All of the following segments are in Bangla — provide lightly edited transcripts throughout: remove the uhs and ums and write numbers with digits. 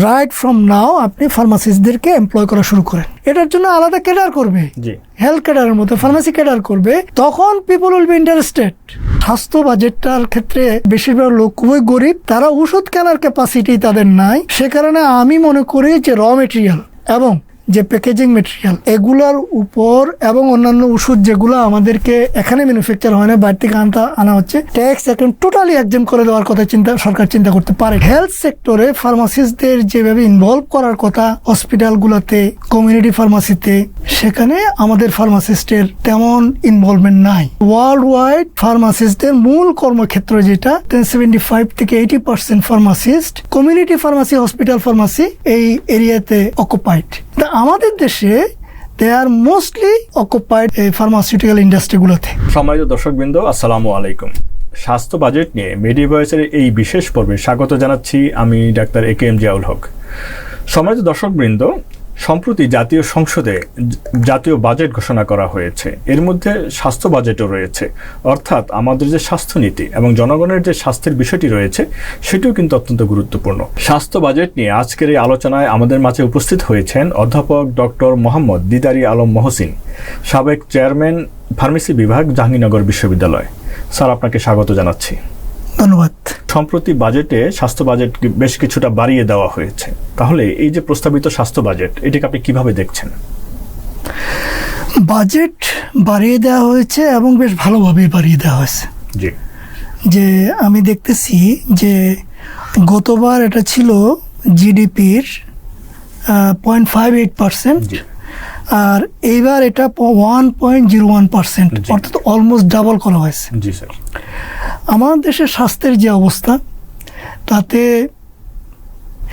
রাইট ফ্রম নাও আপনি ফার্মাসিস্টদেরকে এমপ্লয় করা শুরু করেন, এটার জন্য আলাদা ক্যাডার করবে, হেলথ ক্যাডারের মতো ফার্মাসি ক্যাডার করবে, তখন পিপল উইল বি ইন্টারেস্টেড। স্বাস্থ্য বাজেটটার ক্ষেত্রে বেশিরভাগ লোক খুবই গরিব, তারা ওষুধ কেনার ক্যাপাসিটি তাদের নাই। সে কারণে আমি মনে করি যে র মেটেরিয়াল এবং যে প্যাকেজিং মেটেরিয়াল এগুলোর উপর এবং অন্যান্য ওষুধ যেগুলো আমাদেরকে এখানে ম্যানুফ্যাকচার হয় না, বাইরে থেকে আনা হচ্ছে, ট্যাক্স এখন টোটালি একজন করে দেওয়ার কথা সরকার চিন্তা করতে পারে। হেলথ সেক্টরে ফার্মাসিস্টদের যেভাবে ইনভলভ করার কথা হসপিটালগুলোতে, কমিউনিটি ফার্মাসিতে, সেখানে আমাদের ফার্মাসিস্টের তেমন ইনভলভমেন্ট নাই। ওয়ার্ল্ড ওয়াইড ফার্মাসিস্টদের মূল কর্মক্ষেত্র যেটা 75 থেকে 80% pharmacist community pharmacy, hospital pharmacy এই এরিয়াতে অকুপাইড। আমাদের দেশে দে আর মোস্টলি অকুপাইড এই ফার্মাসিউটিক্যাল ইন্ডাস্ট্রিগুলোতে। সম্মানিত দর্শকবৃন্দ, আসসালামু আলাইকুম। স্বাস্থ্য বাজেট নিয়ে মেডি ভয়েসের এই বিশেষ পর্বে স্বাগত জানাচ্ছি আমি ডাক্তার AKM জিয়াউল হক। সম্মানিত দর্শকবৃন্দ, সম্প্রতি জাতীয় সংসদে জাতীয় বাজেট ঘোষণা করা হয়েছে, এর মধ্যে স্বাস্থ্য বাজেটও রয়েছে। অর্থাৎ আমাদের যে স্বাস্থ্যনীতি এবং জনগণের যে স্বাস্থ্যের বিষয়টি রয়েছে সেটিও কিন্তু অত্যন্ত গুরুত্বপূর্ণ। স্বাস্থ্য বাজেট নিয়ে আজকের এই আলোচনায় আমাদের মাঝে উপস্থিত হয়েছেন অধ্যাপক ডক্টর মোহাম্মদ দিদারি আলম মহসিন, সাবেক চেয়ারম্যান ফার্মেসি বিভাগ, জাহাঙ্গীরনগর বিশ্ববিদ্যালয়। স্যার, আপনাকে স্বাগত জানাচ্ছি। ধন্যবাদ। সম্প্রতি বাজেটে স্বাস্থ্য বাজেট বেশ কিছুটা বাড়িয়ে দেওয়া হয়েছে, তাহলে এই যে প্রস্তাবিত স্বাস্থ্য বাজেট এটাকে আপনি কিভাবে দেখছেন? বাজেট বাড়িয়ে দেওয়া হয়েছে এবং বেশ ভালোভাবে বাড়িয়ে দেওয়া হয়েছে। জি, যে আমি দেখতেছি যে গতবার এটা ছিল জিডিপির 0.58%, আর এইবার এটা 1.01%, অর্থাৎ অলমোস্ট ডাবল করা হয়েছে। জি স্যার। আমার দেশের স্বাস্থ্যের যে অবস্থা, তাতে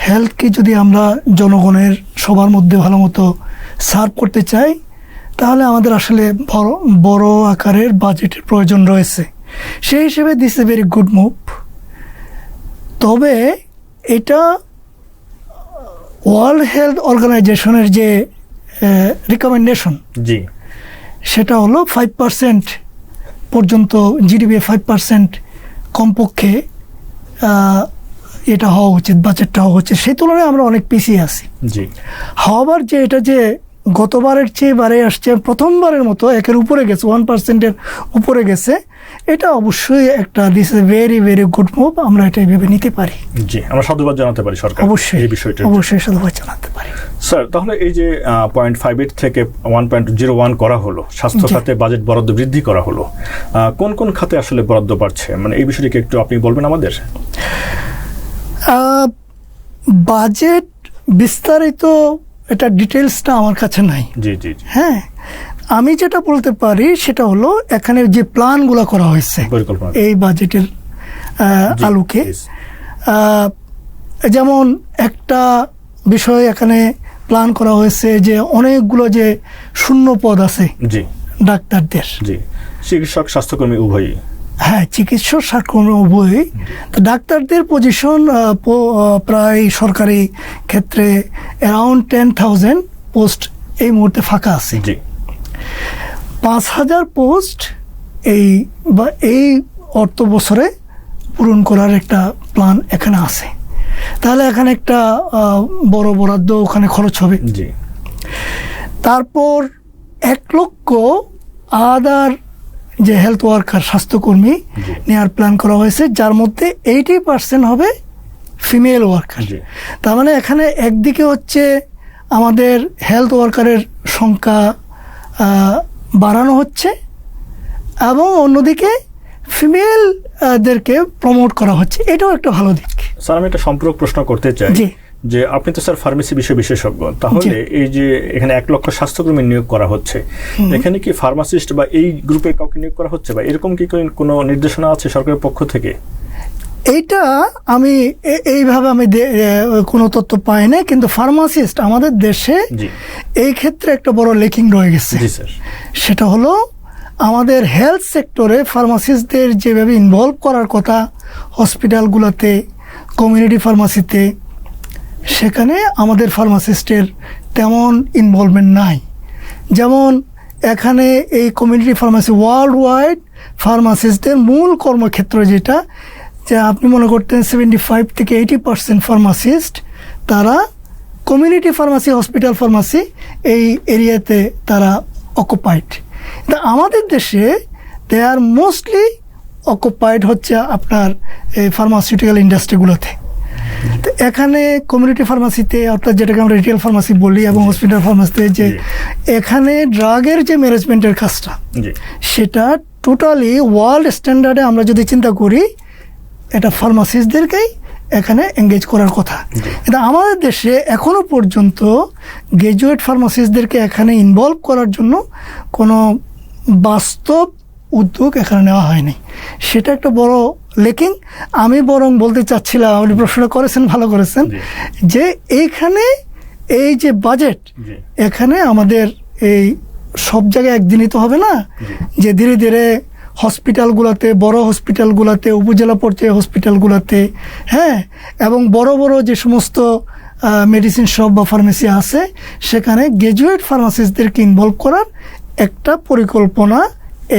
হেলথকে যদি আমরা জনগণের সবার মধ্যে ভালো মতো সার্ভ করতে চাই, তাহলে আমাদের আসলে বড় আকারের বাজেটের প্রয়োজন রয়েছে। সেই হিসেবে this a very good move. তবে এটা ওয়ার্ল্ড হেলথ অর্গানাইজেশনের যে রিকমেন্ডেশন, জি, সেটা হলো 5% পর্যন্ত, জিডিপি 5% কমপক্ষে এটা হওয়া উচিত, বাজেটটা হওয়া উচিত। সেই তুলনায় আমরা অনেক পিছিয়ে আছি। জি। হওয়ার যে এটা যে গতবারের চেয়ে বাড়ে আসছে, প্রথমবারের মতো একের উপরে গেছে, 1%-এর উপরে গেছে, এটা অবশ্যই একটা this a very very good move. আমরা এটা এইভাবে নিতে পারি। জি, আমরা সাধুবাদ জানাতে পারি সরকার অবশ্যই এই বিষয়টা। অবশ্যই সাধুবাদ জানাতে পারি। স্যার, তাহলে এই যে 0.58 থেকে 1.01 করা হলো, স্বাস্থ্য খাতে বাজেট বরাদ্দ বৃদ্ধি করা হলো, কোন কোন খাতে আসলে বরাদ্দ বাড়ছে, মানে এই বিষয়টিকে একটু আপনি বলবেন আমাদের? বাজেট বিস্তারিত এটা ডিটেলসটা আমার কাছে নাই। জি জি। হ্যাঁ, আমি যেটা বলতে পারি সেটা হলো এখানে যে প্ল্যানগুলো করা হয়েছে এই বাজেটের আলোকে, যেমন একটা বিষয় এখানে প্ল্যান করা হয়েছে যে অনেকগুলো যে শূন্য পদ আছে ডাক্তারদের, চিকিৎসক স্বাস্থ্যকর্মী উভয়ই, হ্যাঁ, চিকিৎসক স্বাস্থ্যকর্মী উভয়ই। তো ডাক্তারদের পজিশন প্রায় সরকারি ক্ষেত্রে অ্যারাউন্ড 10,000 পোস্ট এই মুহূর্তে ফাঁকা আছে। 5,000 পোস্ট এই অর্থ বছরে পূরণ করার একটা প্ল্যান এখানে আছে। তাহলে এখানে একটা বড় বরাদ্দ ওখানে খরচ হবে। তারপর 1 লক্ষ আদার যে হেলথ ওয়ার্কার, স্বাস্থ্যকর্মী নেওয়ার প্ল্যান করা হয়েছে, যার মধ্যে 80% হবে ফিমেল ওয়ার্কার। তার মানে এখানে একদিকে হচ্ছে আমাদের হেলথ ওয়ার্কারের সংখ্যা বাড়ানো হচ্ছে এবং অন্যদিকে ফিমেলদেরকে প্রমোট করা হচ্ছে, এটাও একটা ভালো দিক। স্যার, আমি একটা সম্পূরক প্রশ্ন করতে চাই যে আপনি তো স্যার ফার্মেসি বিষয় বিশেষজ্ঞ, তাহলে এই যে এখানে 1 লক্ষ স্বাস্থ্যকর্মী নিয়োগ করা হচ্ছে, এখানে কি ফার্মাসিস্ট বা এই গ্রুপে কাউকে নিয়োগ করা হচ্ছে, বা এরকম কি কোনো নির্দেশনা আছে সরকারের পক্ষ থেকে? এইটা আমি এইভাবে কোনো তথ্য পাই না, কিন্তু ফার্মাসিস্ট আমাদের দেশে এই ক্ষেত্রে একটা বড় লেকিং রয়ে গেছে। সেটা হলো আমাদের হেলথ সেক্টরে ফার্মাসিস্টদের যেভাবে ইনভলভ করার কথা হসপিটালগুলোতে, কমিউনিটি ফার্মাসিতে, সেখানে আমাদের ফার্মাসিস্টের তেমন ইনভলভমেন্ট নাই। যেমন এখানে এই কমিউনিটি ফার্মাসি, ওয়ার্ল্ড ওয়াইড ফার্মাসিস্টদের মূল কর্মক্ষেত্র যেটা, যে আপনি মনে করতেন 75 থেকে 80% ফার্মাসিস্ট তারা কমিউনিটি ফার্মাসি, হসপিটাল ফার্মাসি এই এরিয়াতে তারা অকুপাইড। আমাদের দেশে দে আর মোস্টলি অকুপাইড হচ্ছে আপনার এই ফার্মাসিউটিক্যাল ইন্ডাস্ট্রিগুলোতে। তো এখানে কমিউনিটি ফার্মাসিতে, অর্থাৎ যেটাকে আমরা রিটেল ফার্মাসি বলি, এবং হসপিটাল ফার্মাসিতে যে এখানে ড্রাগের যে ম্যানেজমেন্টের কাজটা, সেটা টোটালি ওয়ার্ল্ড স্ট্যান্ডার্ডে আমরা যদি চিন্তা করি, এটা ফার্মাসিস্টদেরকেই এখানে এঙ্গেজ করার কথা। কিন্তু আমাদের দেশে এখনো পর্যন্ত গ্র্যাজুয়েট ফার্মাসিস্টদেরকে এখানে ইনভলভ করার জন্য কোনো বাস্তব উদ্যোগ এখানে নেওয়া হয়নি। সেটা একটা বড় লেকিং। আমি বরং বলতে চাচ্ছিলাম, আপনি প্রশ্ন করেছেন, ভালো করেছেন, যে এইখানে এই যে বাজেট, এখানে আমাদের এই সব জায়গায় একদিনই তো হবে না, যে ধীরে ধীরে হসপিটালগুলোতে, বড় হসপিটালগুলোতে, উপজেলা পর্যায়ে হসপিটালগুলোতে, হ্যাঁ, এবং বড় বড় যে সমস্ত মেডিসিন শপ বা ফার্মেসি আছে, সেখানে গ্র্যাজুয়েট ফার্মাসিস্টদেরকে ইনভলভ করার একটা পরিকল্পনা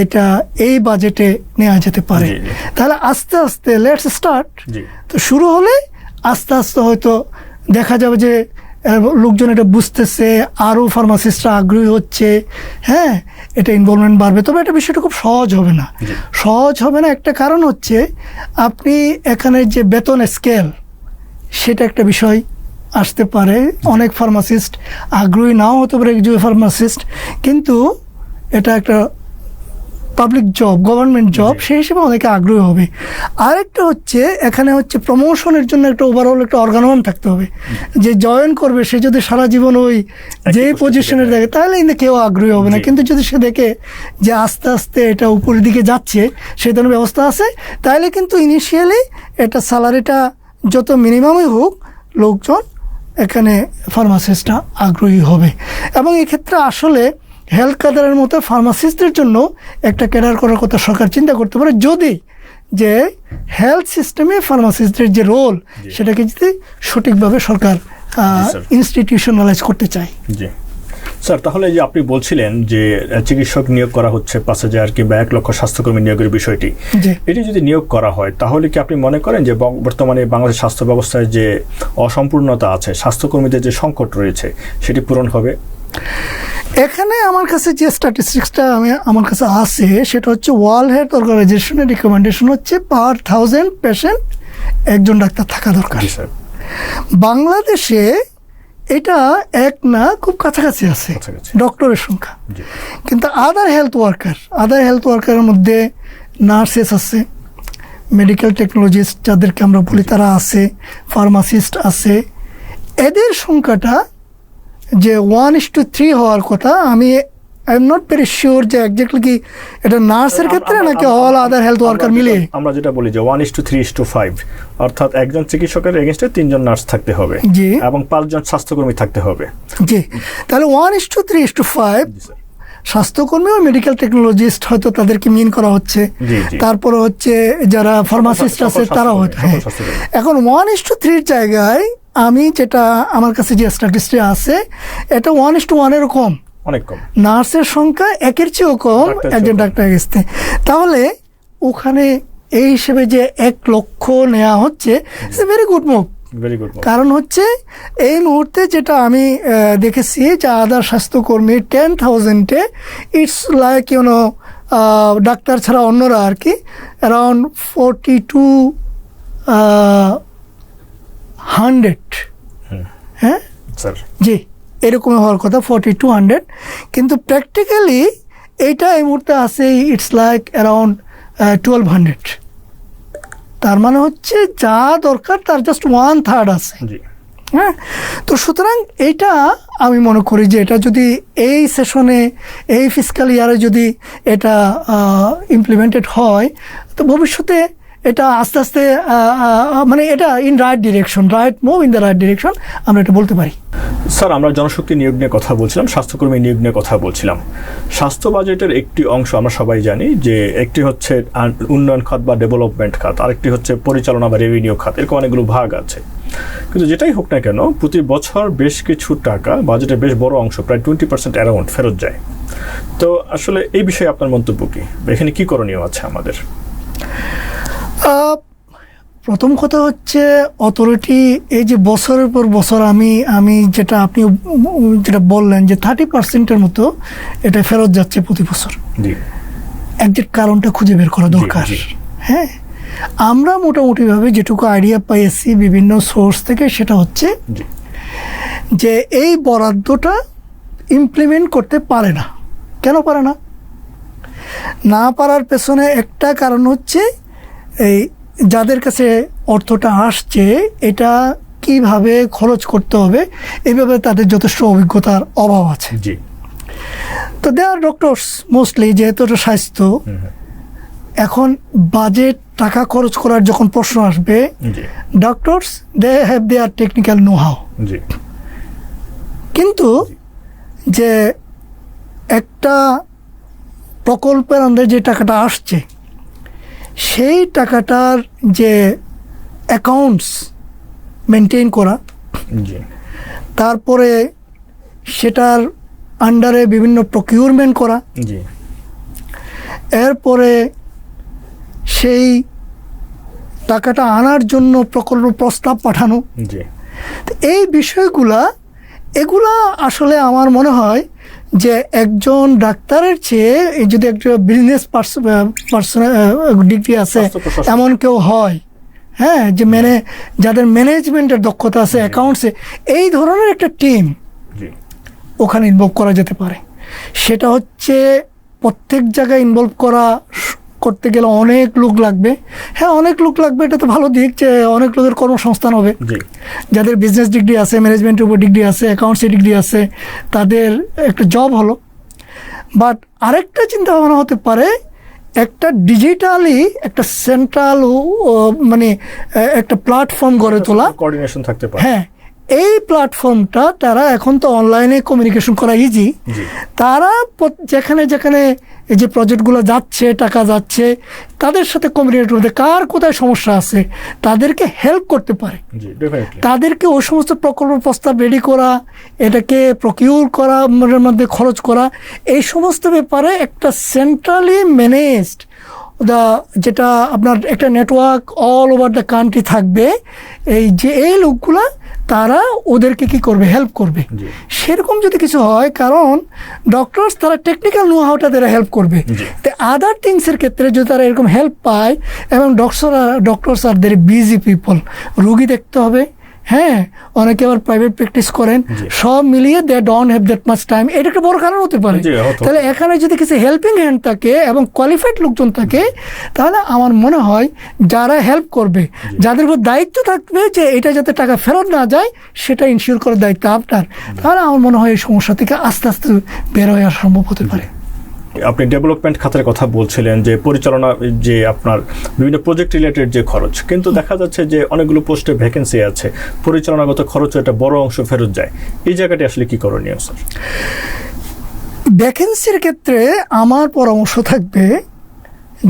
এটা এই বাজেটে নেওয়া যেতে পারে। তাহলে আস্তে আস্তে লেটস স্টার্ট। তো শুরু হলে আস্তে আস্তে হয়তো দেখা যাবে যে লোকজন এটা বুঝতেছে, আরও ফার্মাসিস্টরা আগ্রহী হচ্ছে, হ্যাঁ, এটা ইনভলভমেন্ট বাড়বে। তবে এটা বিষয়টা খুব সহজ হবে না। সহজ হবে না একটা কারণ হচ্ছে, আপনি এখানে যে বেতন স্কেল, সেটা একটা বিষয় আসতে পারে। অনেক ফার্মাসিস্ট আগ্রহী নাও হতে পারে, একজন ফার্মাসিস্ট, কিন্তু এটা একটা পাবলিক জব, গভর্নমেন্ট জব, সেই হিসেবে অনেকে আগ্রহী হবে। আরেকটা হচ্ছে, এখানে হচ্ছে প্রমোশনের জন্য একটা ওভারঅল একটা অর্গানাইজেশন থাকতে হবে। যে জয়েন করবে সে যদি সারা জীবন ওই যে পজিশনে দেখে, তাহলে কিন্তু কেউ আগ্রহী হবে না। কিন্তু যদি সে দেখে যে আস্তে আস্তে এটা উপরের দিকে যাচ্ছে, সেই ধরনের ব্যবস্থা আছে, তাহলে কিন্তু ইনিশিয়ালি এটা স্যালারিটা যত মিনিমামই হোক, লোকজন এখানে ফার্মাসিস্টরা আগ্রহী হবে। এবং এক্ষেত্রে আসলে হেলথ ক্যাডারের মতো ফার্মাসিস্টদের জন্য একটা ক্যাডার করার কথা সরকার চিন্তা করতে পারে, যদি যে হেলথ সিস্টেমে ফার্মাসিস্টদের যে রোল, সেটাকে যদি সঠিকভাবে সরকার ইনস্টিটিউশনালাইজ করতে চায়। জি স্যার, তাহলে যে আপনি বলছিলেন যে চিকিৎসক নিয়োগ করা হচ্ছে 5,000 কিংবা 1 লক্ষ স্বাস্থ্যকর্মী নিয়োগের বিষয়টি, এটি যদি নিয়োগ করা হয়, তাহলে কি আপনি মনে করেন যে বর্তমানে বাংলাদেশ স্বাস্থ্য ব্যবস্থায় যে অসম্পূর্ণতা আছে, স্বাস্থ্যকর্মীদের যে সংকট রয়েছে, সেটি পূরণ হবে? এখানে আমার কাছে যে স্ট্যাটিস্টিক্সটা আমার কাছে আছে, সেটা হচ্ছে ওয়ার্ল্ড হেলথ অর্গানাইজেশনের রিকমেন্ডেশন হচ্ছে পার 1000 পেশেন্ট একজন ডাক্তার থাকা দরকার। বাংলাদেশে এটা এক না, খুব কাছাকাছি আছে ডক্টরের সংখ্যা। কিন্তু আদার হেলথ ওয়ার্কারের মধ্যে নার্সেস আছে, মেডিকেল টেকনোলজিস্ট যাদেরকে আমরা বলি তারা আছে, ফার্মাসিস্ট আছে। এদের সংখ্যাটা যে 1:3 হওয়ার কথা, আমি I am not very sure যে একজাক্টলি কি এটা নার্সের ক্ষেত্রে নাকি অল আদার হেলথ ওয়ার্কার মিলে। আমরা যেটা বলি যে 1:3:5, অর্থাৎ একজন চিকিৎসকের এগেইনস্টে 3 জন নার্স থাকতে হবে এবং 5 জন স্বাস্থ্যকর্মী থাকতে হবে। জি, তাহলে 1:3:5 স্বাস্থ্যকর্মী ও মেডিকেল টেকনোলজিস্ট হয়তো তাদেরকে মিন করা হচ্ছে। তারপরে হচ্ছে যারা ফার্মাসিস্ট আছে তারা হয়তো। এখন 1:3 জায়গায় আমি যেটা আমার কাছে যে স্ট্যাটিস্টিক্স আছে, এটা 1:1 কম, অনেক কম। নার্সের সংখ্যা 1-এর চেয়েও কম একজন ডাক্তার গেছে। তাহলে ওখানে এই হিসেবে যে 1 লক্ষ নেওয়া হচ্ছে, ভেরি গুড মুভ। কারণ হচ্ছে এই মুহূর্তে যেটা আমি দেখেছি যে আদার স্বাস্থ্যকর্মী 10,000-এ ইটস লাইক ডাক্তার ছাড়া অন্যরা আর কি অ্যারাউন্ড 4200, হ্যাঁ জি, এরকম হওয়ার কথা 4200। কিন্তু প্র্যাকটিক্যালি এইটা এই মুহূর্তে আছে ইটস লাইক অ্যারাউন্ড 1200। তার মানে হচ্ছে যা দরকার তার জাস্ট 1/3 আছে। হ্যাঁ, তো সুতরাং এইটা আমি মনে করি যে এটা যদি এই সেশনে, এই ফিসক্যাল ইয়ারে যদি এটা ইমপ্লিমেন্টেড হয়, তো ভবিষ্যতে এটা আস্তে আস্তে মানে এটা in right direction, right move in the right direction, আমরা এটা বলতে পারি। স্যার, আমরা জনশক্তি নিয়োগ নিয়ে কথা বলছিলাম, স্বাস্থ্যকর্মী নিয়োগ নিয়ে কথা বলছিলাম। স্বাস্থ্য বাজেটের একটি অংশ আমরা সবাই জানি যে একটি হচ্ছে উন্নয়ন খাত বা ডেভেলপমেন্ট খাত, আরেকটি হচ্ছে পরিচালনা বা রেভিনিউ খাত, এরকম অনেকগুলো ভাগ আছে। কিন্তু যেটাই হোক না কেন, প্রতি বছর বেশ কিছু টাকা, বাজেটের বেশ বড় অংশ, প্রায় 20% অ্যারাউন্ড ফেরত যায়। তো আসলে এই বিষয়ে আপনার মন্তব্য কি? এখানে কি করণীয় আছে আমাদের? প্রথম কথা হচ্ছে অথরিটি এই যে বছরের পর বছর আমি যেটা আপনি যেটা বললেন যে 30%-এর মতো এটা ফেরত যাচ্ছে প্রতি বছর। একজ্যাক্ট কারণটা খুঁজে বের করা দরকার। হ্যাঁ, আমরা মোটামুটিভাবে যেটুকু আইডিয়া পাইছি বিভিন্ন সোর্স থেকে, সেটা হচ্ছে যে এই বরাদ্দটা ইমপ্লিমেন্ট করতে পারে না। কেন পারে না? না পারার পেছনে একটা কারণ হচ্ছে এই যাদের কাছে অর্থটা আসছে এটা কিভাবে খরচ করতে হবে এইভাবে তাদের যথেষ্ট অভিজ্ঞতার অভাব আছে। তো দে আর ডক্টরস মোস্টলি, যেহেতু এটা স্বাস্থ্য, এখন বাজেট টাকা খরচ করার যখন প্রশ্ন আসবে, doctors they have their technical know how. কিন্তু যে একটা প্রকল্পের আন্দাজে যে টাকাটা আসছে সেই টাকাটার যে অ্যাকাউন্টস মেনটেন করা, তারপরে সেটার আন্ডারে বিভিন্ন প্রকিউরমেন্ট করা, এরপরে সেই টাকাটা আনার জন্য প্রকল্প প্রস্তাব পাঠানো, এই এগুলা আসলে আমার মনে হয় যে একজন ডাক্তারের চেয়ে যদি একটা বিজনেস পার্সন ডিগ্রি আছে এমন কেউ হয়, হ্যাঁ, যে যাদের ম্যানেজমেন্টের দক্ষতা আছে, অ্যাকাউন্টসে, এই ধরনের একটা টিম ওখানে ইনভলভ করা যেতে পারে। সেটা হচ্ছে প্রত্যেক জায়গায় ইনভলভ করতে গেলে অনেক লোক লাগবে। হ্যাঁ, অনেক লোক লাগবে, এটা তো ভালো দিক যে অনেক লোকের কর্মসংস্থান হবে। যাদের বিজনেস ডিগ্রি আছে, ম্যানেজমেন্টের উপর ডিগ্রি আছে, অ্যাকাউন্টসে ডিগ্রি আছে, তাদের একটা জব হলো। বাট আরেকটা চিন্তা ভাবনা হতে পারে, একটা ডিজিটালি একটা সেন্ট্রাল মানে একটা প্ল্যাটফর্ম গড়ে তোলা, কোঅর্ডিনেশন থাকতে পারে। হ্যাঁ, এই প্ল্যাটফর্মটা তারা এখন তো অনলাইনে কমিউনিকেশন করা ইজি, তারা যেখানে যেখানে এই যে প্রজেক্টগুলো যাচ্ছে, টাকা যাচ্ছে, তাদের সাথে কমিউনিকেট করতে, কার কোথায় সমস্যা আছে তাদেরকে হেল্প করতে পারে। তাদেরকে ওই সমস্ত প্রকল্প প্রস্তাব রেডি করা, এটাকে প্রকিউর করা, মধ্যে খরচ করা, এই সমস্ত ব্যাপারে একটা সেন্ট্রালি ম্যানেজড যেটা আপনার একটা network all over the country থাকবে। এই লোকগুলা তারা ওদেরকে কি করবে, হেল্প করবে। সেরকম যদি কিছু হয়, কারণ ডক্টরস তারা টেকনিক্যাল নো হাউটা তারা হেল্প করবে, তো আদার থিংসের ক্ষেত্রে যদি তারা এরকম হেল্প পায়, এবং ডক্টরস আর দের বিজি পিপল, রুগী দেখতে হবে, হ্যাঁ, অনেকে আবার প্রাইভেট প্র্যাকটিস করেন, সব মিলিয়ে they don't have that much time. এটা একটা বড় কারণ হতে পারে। তাহলে এখানে যদি কিছু হেল্পিং হ্যান্ড থাকে এবং কোয়ালিফাইড লোকজন থাকে, তাহলে আমার মনে হয় যারা হেল্প করবে, যাদের উপর দায়িত্ব থাকবে যে এটা যাতে টাকা ফেরত না যায়, সেটা ইনশিওর করার দায়িত্ব আপনার, তাহলে আমার মনে হয় এই সমস্যা থেকে আস্তে আস্তে বের হয়ে আসা সম্ভব হতে পারে। আপনি ডেভেলপমেন্ট খাতের কথা বলছিলেন, যে পরিচালনা, যে আপনার বিভিন্ন প্রজেক্ট রিলেটেড যে খরচ, কিন্তু দেখা যাচ্ছে যে অনেকগুলো পোস্টে ভ্যাকেন্সি আছে, পরিচালনাগত খরচ একটা বড় অংশ ফেরত যায়। এই জায়গাটি আসলে কি করণীয় স্যার? ভ্যাকেন্সির ক্ষেত্রে আমার পরামর্শ থাকবে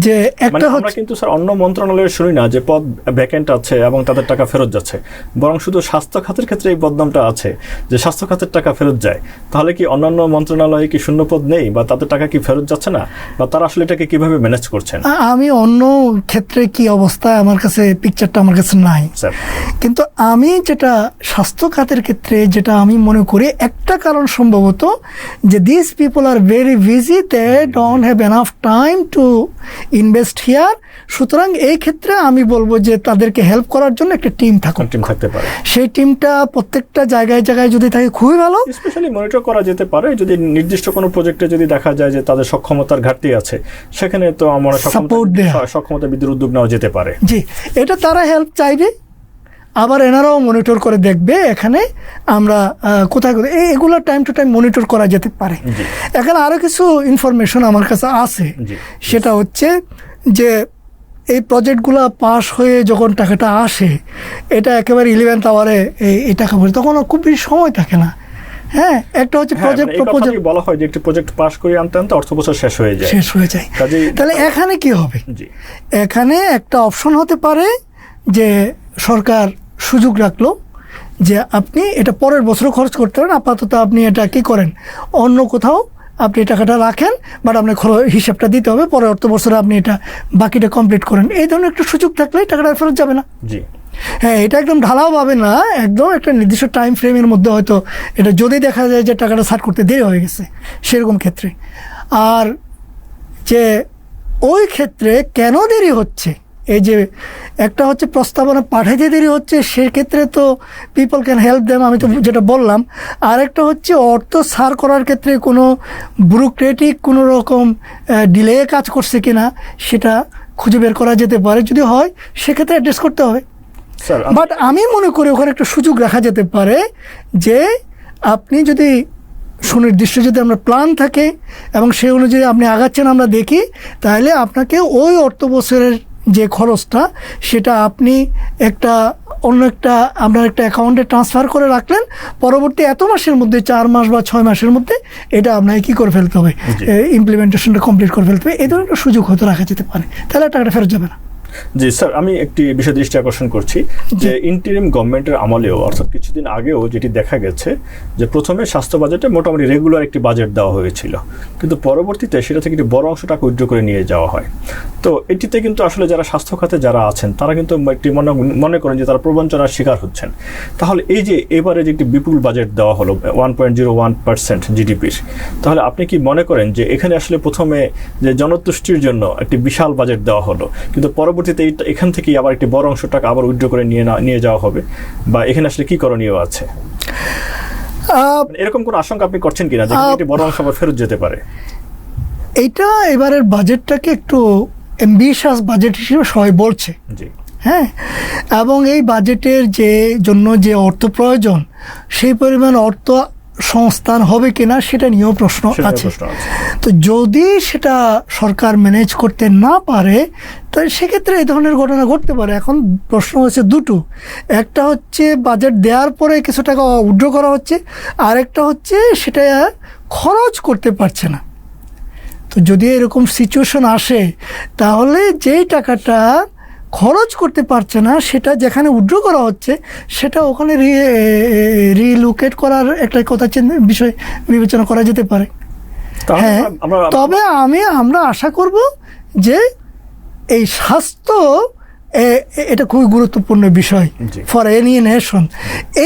যে একটা আমরা কিন্তু স্যার অন্য মন্ত্রণালয়ে শুনি না যে পদ ভ্যাকেন্ট আছে এবং তাদের টাকা ফেরত যাচ্ছে, বরং শুধু স্বাস্থ্য খাতের ক্ষেত্রে এই বদনামটা আছে যে স্বাস্থ্য খাতের টাকা ফেরত যায়। তাহলে কি অন্যান্য মন্ত্রণালয়ে কি শূন্য পদ নেই, বা তাদের টাকা কি ফেরত যাচ্ছে না, বা তারা আসলে এটাকে কিভাবে ম্যানেজ করছেন? আমি অন্য ক্ষেত্রে কি অবস্থা, আমার কাছে পিকচারটা আমার কাছে নাই, কিন্তু আমি যেটা স্বাস্থ্য খাতের ক্ষেত্রে যেটা আমি মনে করি, একটা কারণ সম্ভবত যে this people are very busy, they don't have enough time to invest here. সুতরাং এই ক্ষেত্রে আমি বলবো যে তাদেরকে হেল্প করার জন্য একটা টিম থাকতে পারে। সেই টিমটা প্রত্যেকটা জায়গায় জায়গায় যদি থাকে খুবই ভালো, স্পেশালি মনিটর করা যেতে পারে। যদি নির্দিষ্ট কোনো প্রজেক্টে যদি দেখা যায় যে তাদের সক্ষমতার ঘাটতি আছে, সেখানে তো আমরা সক্ষমতা বৃদ্ধির উদ্যোগ নেওয়া যেতে পারে। জি, এটা তারা হেল্প চাইবে, আবার এনারাও মনিটর করে দেখবে এখানে আমরা কোথায় কোথায় এগুলো টাইম টু টাইম মনিটর করা যেতে পারে। এখানে আরও কিছু ইনফরমেশন আমার কাছে আছে, সেটা হচ্ছে যে এই প্রজেক্টগুলো পাস হয়ে যখন টাকাটা আসে, এটা একেবারে 11th আওয়ারে এই টাকা পড়ে, তখন খুব বেশি সময় থাকে না। হ্যাঁ, একটা হচ্ছে প্রজেক্ট প্রপোজাল, বলা হয় যে একটা প্রজেক্ট পাস করে আনতে আনতে অর্থ বছর শেষ হয়ে যায়। তাহলে এখানে কি হবে? এখানে একটা অপশন হতে পারে যে সরকার সুযোগ রাখলো যে আপনি এটা পরের বছরও খরচ করতে পারেন, আপাতত আপনি এটা কি করেন, অন্য কোথাও আপনি টাকাটা রাখেন, বাট আপনার হিসাবটা দিতে হবে, পরে অর্থ বছরে আপনি এটা বাকিটা কমপ্লিট করেন। এই ধরনের একটু সুযোগ থাকলে টাকাটা ফেরত যাবে না। জি, হ্যাঁ, এটা একদম ঢালাও পাবে না, একদম একটা নির্দিষ্ট টাইম ফ্রেমের মধ্যে হয়তো এটা যদি দেখা যায় যে টাকাটা সার্ট করতে দেরি হয়ে গেছে সেরকম ক্ষেত্রে। আর যে ওই ক্ষেত্রে কেন দেরি হচ্ছে, এই যে একটা হচ্ছে প্রস্তাবনা পাঠাইতে দেরি হচ্ছে, সেক্ষেত্রে তো পিপল ক্যান হেল্প দেম, আমি তো যেটা বললাম। আরেকটা হচ্ছে অর্থ সার করার ক্ষেত্রে কোনো ব্যুরোক্রেটিক কোনো রকম ডিলে কাজ করছে কিনা সেটা খুঁজে বের করা যেতে পারে, যদি হয় সেক্ষেত্রে অ্যাড্রেস করতে হবে। বাট আমি মনে করি ওখানে একটা সুযোগ রাখা যেতে পারে যে আপনি যদি সুনির্দিষ্ট যদি আমরা প্ল্যান থাকে এবং সেই অনুযায়ী আপনি আগাচ্ছেন আমরা দেখি, তাহলে আপনাকে ওই অর্থ বছরের যে খরচটা সেটা আপনি একটা অন্য একটা আপনার একটা অ্যাকাউন্টে ট্রান্সফার করে রাখলেন, পরবর্তী এত মাসের মধ্যে 4 মাস বা 6 মাসের মধ্যে এটা আপনাকে কী করে ফেলতে হবে, ইমপ্লিমেন্টেশনটা কমপ্লিট করে ফেলতে হবে। এই ধরনের একটা সুযোগ হয়তো রাখা যেতে পারে, তাহলে টাকাটা ফেরত যাবে না। জি স্যার, আমি একটি বিষয় দৃষ্টি আকর্ষণ করছি যে ইন্টারিম গভর্নমেন্টের আমলেও, অর্থাৎ কিছুদিন আগেও যেটি দেখা গেছে যে প্রথমে স্বাস্থ্য বাজেটে মোটামুটি রেগুলার একটি বাজেট দেওয়া হয়েছিল, কিন্তু পরবর্তীতে সেটা থেকে একটি বড় অংশ টাকা উইথড্র করে নিয়ে যাওয়া হয়। তো এটিতে কিন্তু আসলে যারা স্বাস্থ্য খাতে যারা আছেন তারা কিন্তু একটি মনে করেন যে তারা প্রবঞ্চনার শিকার হচ্ছেন। তাহলে এই যে এবারে যে একটি বিপুল বাজেট দেওয়া হলো 1.01% জিডিপির, তাহলে আপনি কি মনে করেন যে এখানে আসলে প্রথমে যে জনতুষ্টির জন্য একটি বিশাল বাজেট দেওয়া হলো, কিন্তু পরবর্তীতে এখান থেকেই আবার একটি বড় অংশ টাকা আবার উইথড্র করে নিয়ে যাওয়া হবে, বা এখানে আসলে কি করণীয় আছে? এরকম কোন আশঙ্কা আপনি করছেন কিনা যে একটি বড় অংশ আবার ফেরত যেতে পারে? এইটা এবারের বাজেটটাকে একটু অ্যাম্বিশাস বাজেট হিসেবে সবাই বলছে। জি, হ্যাঁ, এবং এই বাজেটের যে জন্য যে অর্থ প্রয়োজন সেই পরিমাণ অর্থ সংস্থান হবে কিনা সেটা নিয়েও প্রশ্ন আছে। তো যদি সেটা সরকার ম্যানেজ করতে না পারে তাহলে সেক্ষেত্রে এই ধরনের ঘটনা ঘটতে পারে। এখন প্রশ্ন হচ্ছে দুটো, একটা হচ্ছে বাজেট দেওয়ার পরে কিছু টাকা উইথড্র করা হচ্ছে, আরেকটা হচ্ছে সেটা খরচ করতে পারছে না। তো যদি এরকম সিচুয়েশন আসে তাহলে যেই টাকাটা খরচ করতে পারছে না সেটা যেখানে উইথড্র করা হচ্ছে সেটা ওখানে রিলোকেট করার একটা কথা বিষয় বিবেচনা করা যেতে পারে। হ্যাঁ, তবে আমরা আশা করব যে এই স্বাস্থ্য এটা খুবই গুরুত্বপূর্ণ বিষয় ফর এনি নেশন।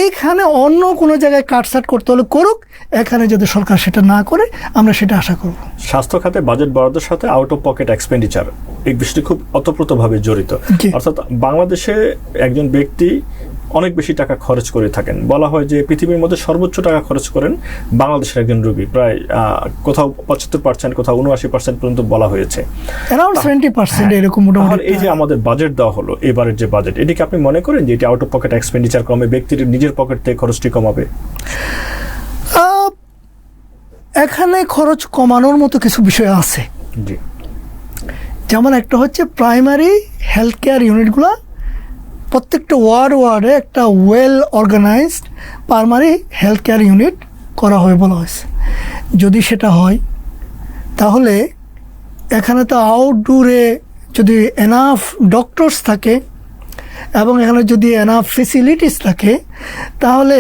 এইখানে অন্য কোনো জায়গায় কাটছাট করতে হলে করুক, এখানে যদি সরকার সেটা না করে আমরা সেটা আশা করব। স্বাস্থ্য খাতে বাজেট বরাদ্দের সাথে আউট অফ পকেট এক্সপেন্ডিচার এই বিষয়টি খুব ওতপ্রোতভাবে জড়িত। অর্থাৎ বাংলাদেশে একজন ব্যক্তি অনেক বেশি টাকা খরচ করে থাকেন, বলা হয় যে পৃথিবীর মধ্যে সর্বোচ্চ টাকা খরচ করেন বাংলাদেশের একজন রোগী, প্রায় কোথাও 75%, কোথাও 79% পর্যন্ত বলা হয়েছে, অ্যারাউন্ড 70% এরকম মোটামুটি। এই যে আমাদের বাজেট দেওয়া হলো এবারের যে বাজেট, এটিকে আপনি মনে করেন যে এটি আউট অফ পকেট এক্সপেন্ডিচার কমে, ব্যক্তির নিজের পকেট থেকে খরচটি কমাবে? এখানে খরচ কমানোর মতো কিছু বিষয় আছে। জি, যেমন একটা হচ্ছে প্রাইমারি হেলথ কেয়ার ইউনিটগুলো প্রত্যেকটা ওয়ার্ডে একটা well organised primary health care unit করা হয় বলা হয়েছে। যদি সেটা হয় তাহলে এখানে তো আউটডোরে যদি এনাফ ডক্টরস থাকে এবং এখানে যদি এনাফ ফেসিলিটিস থাকে তাহলে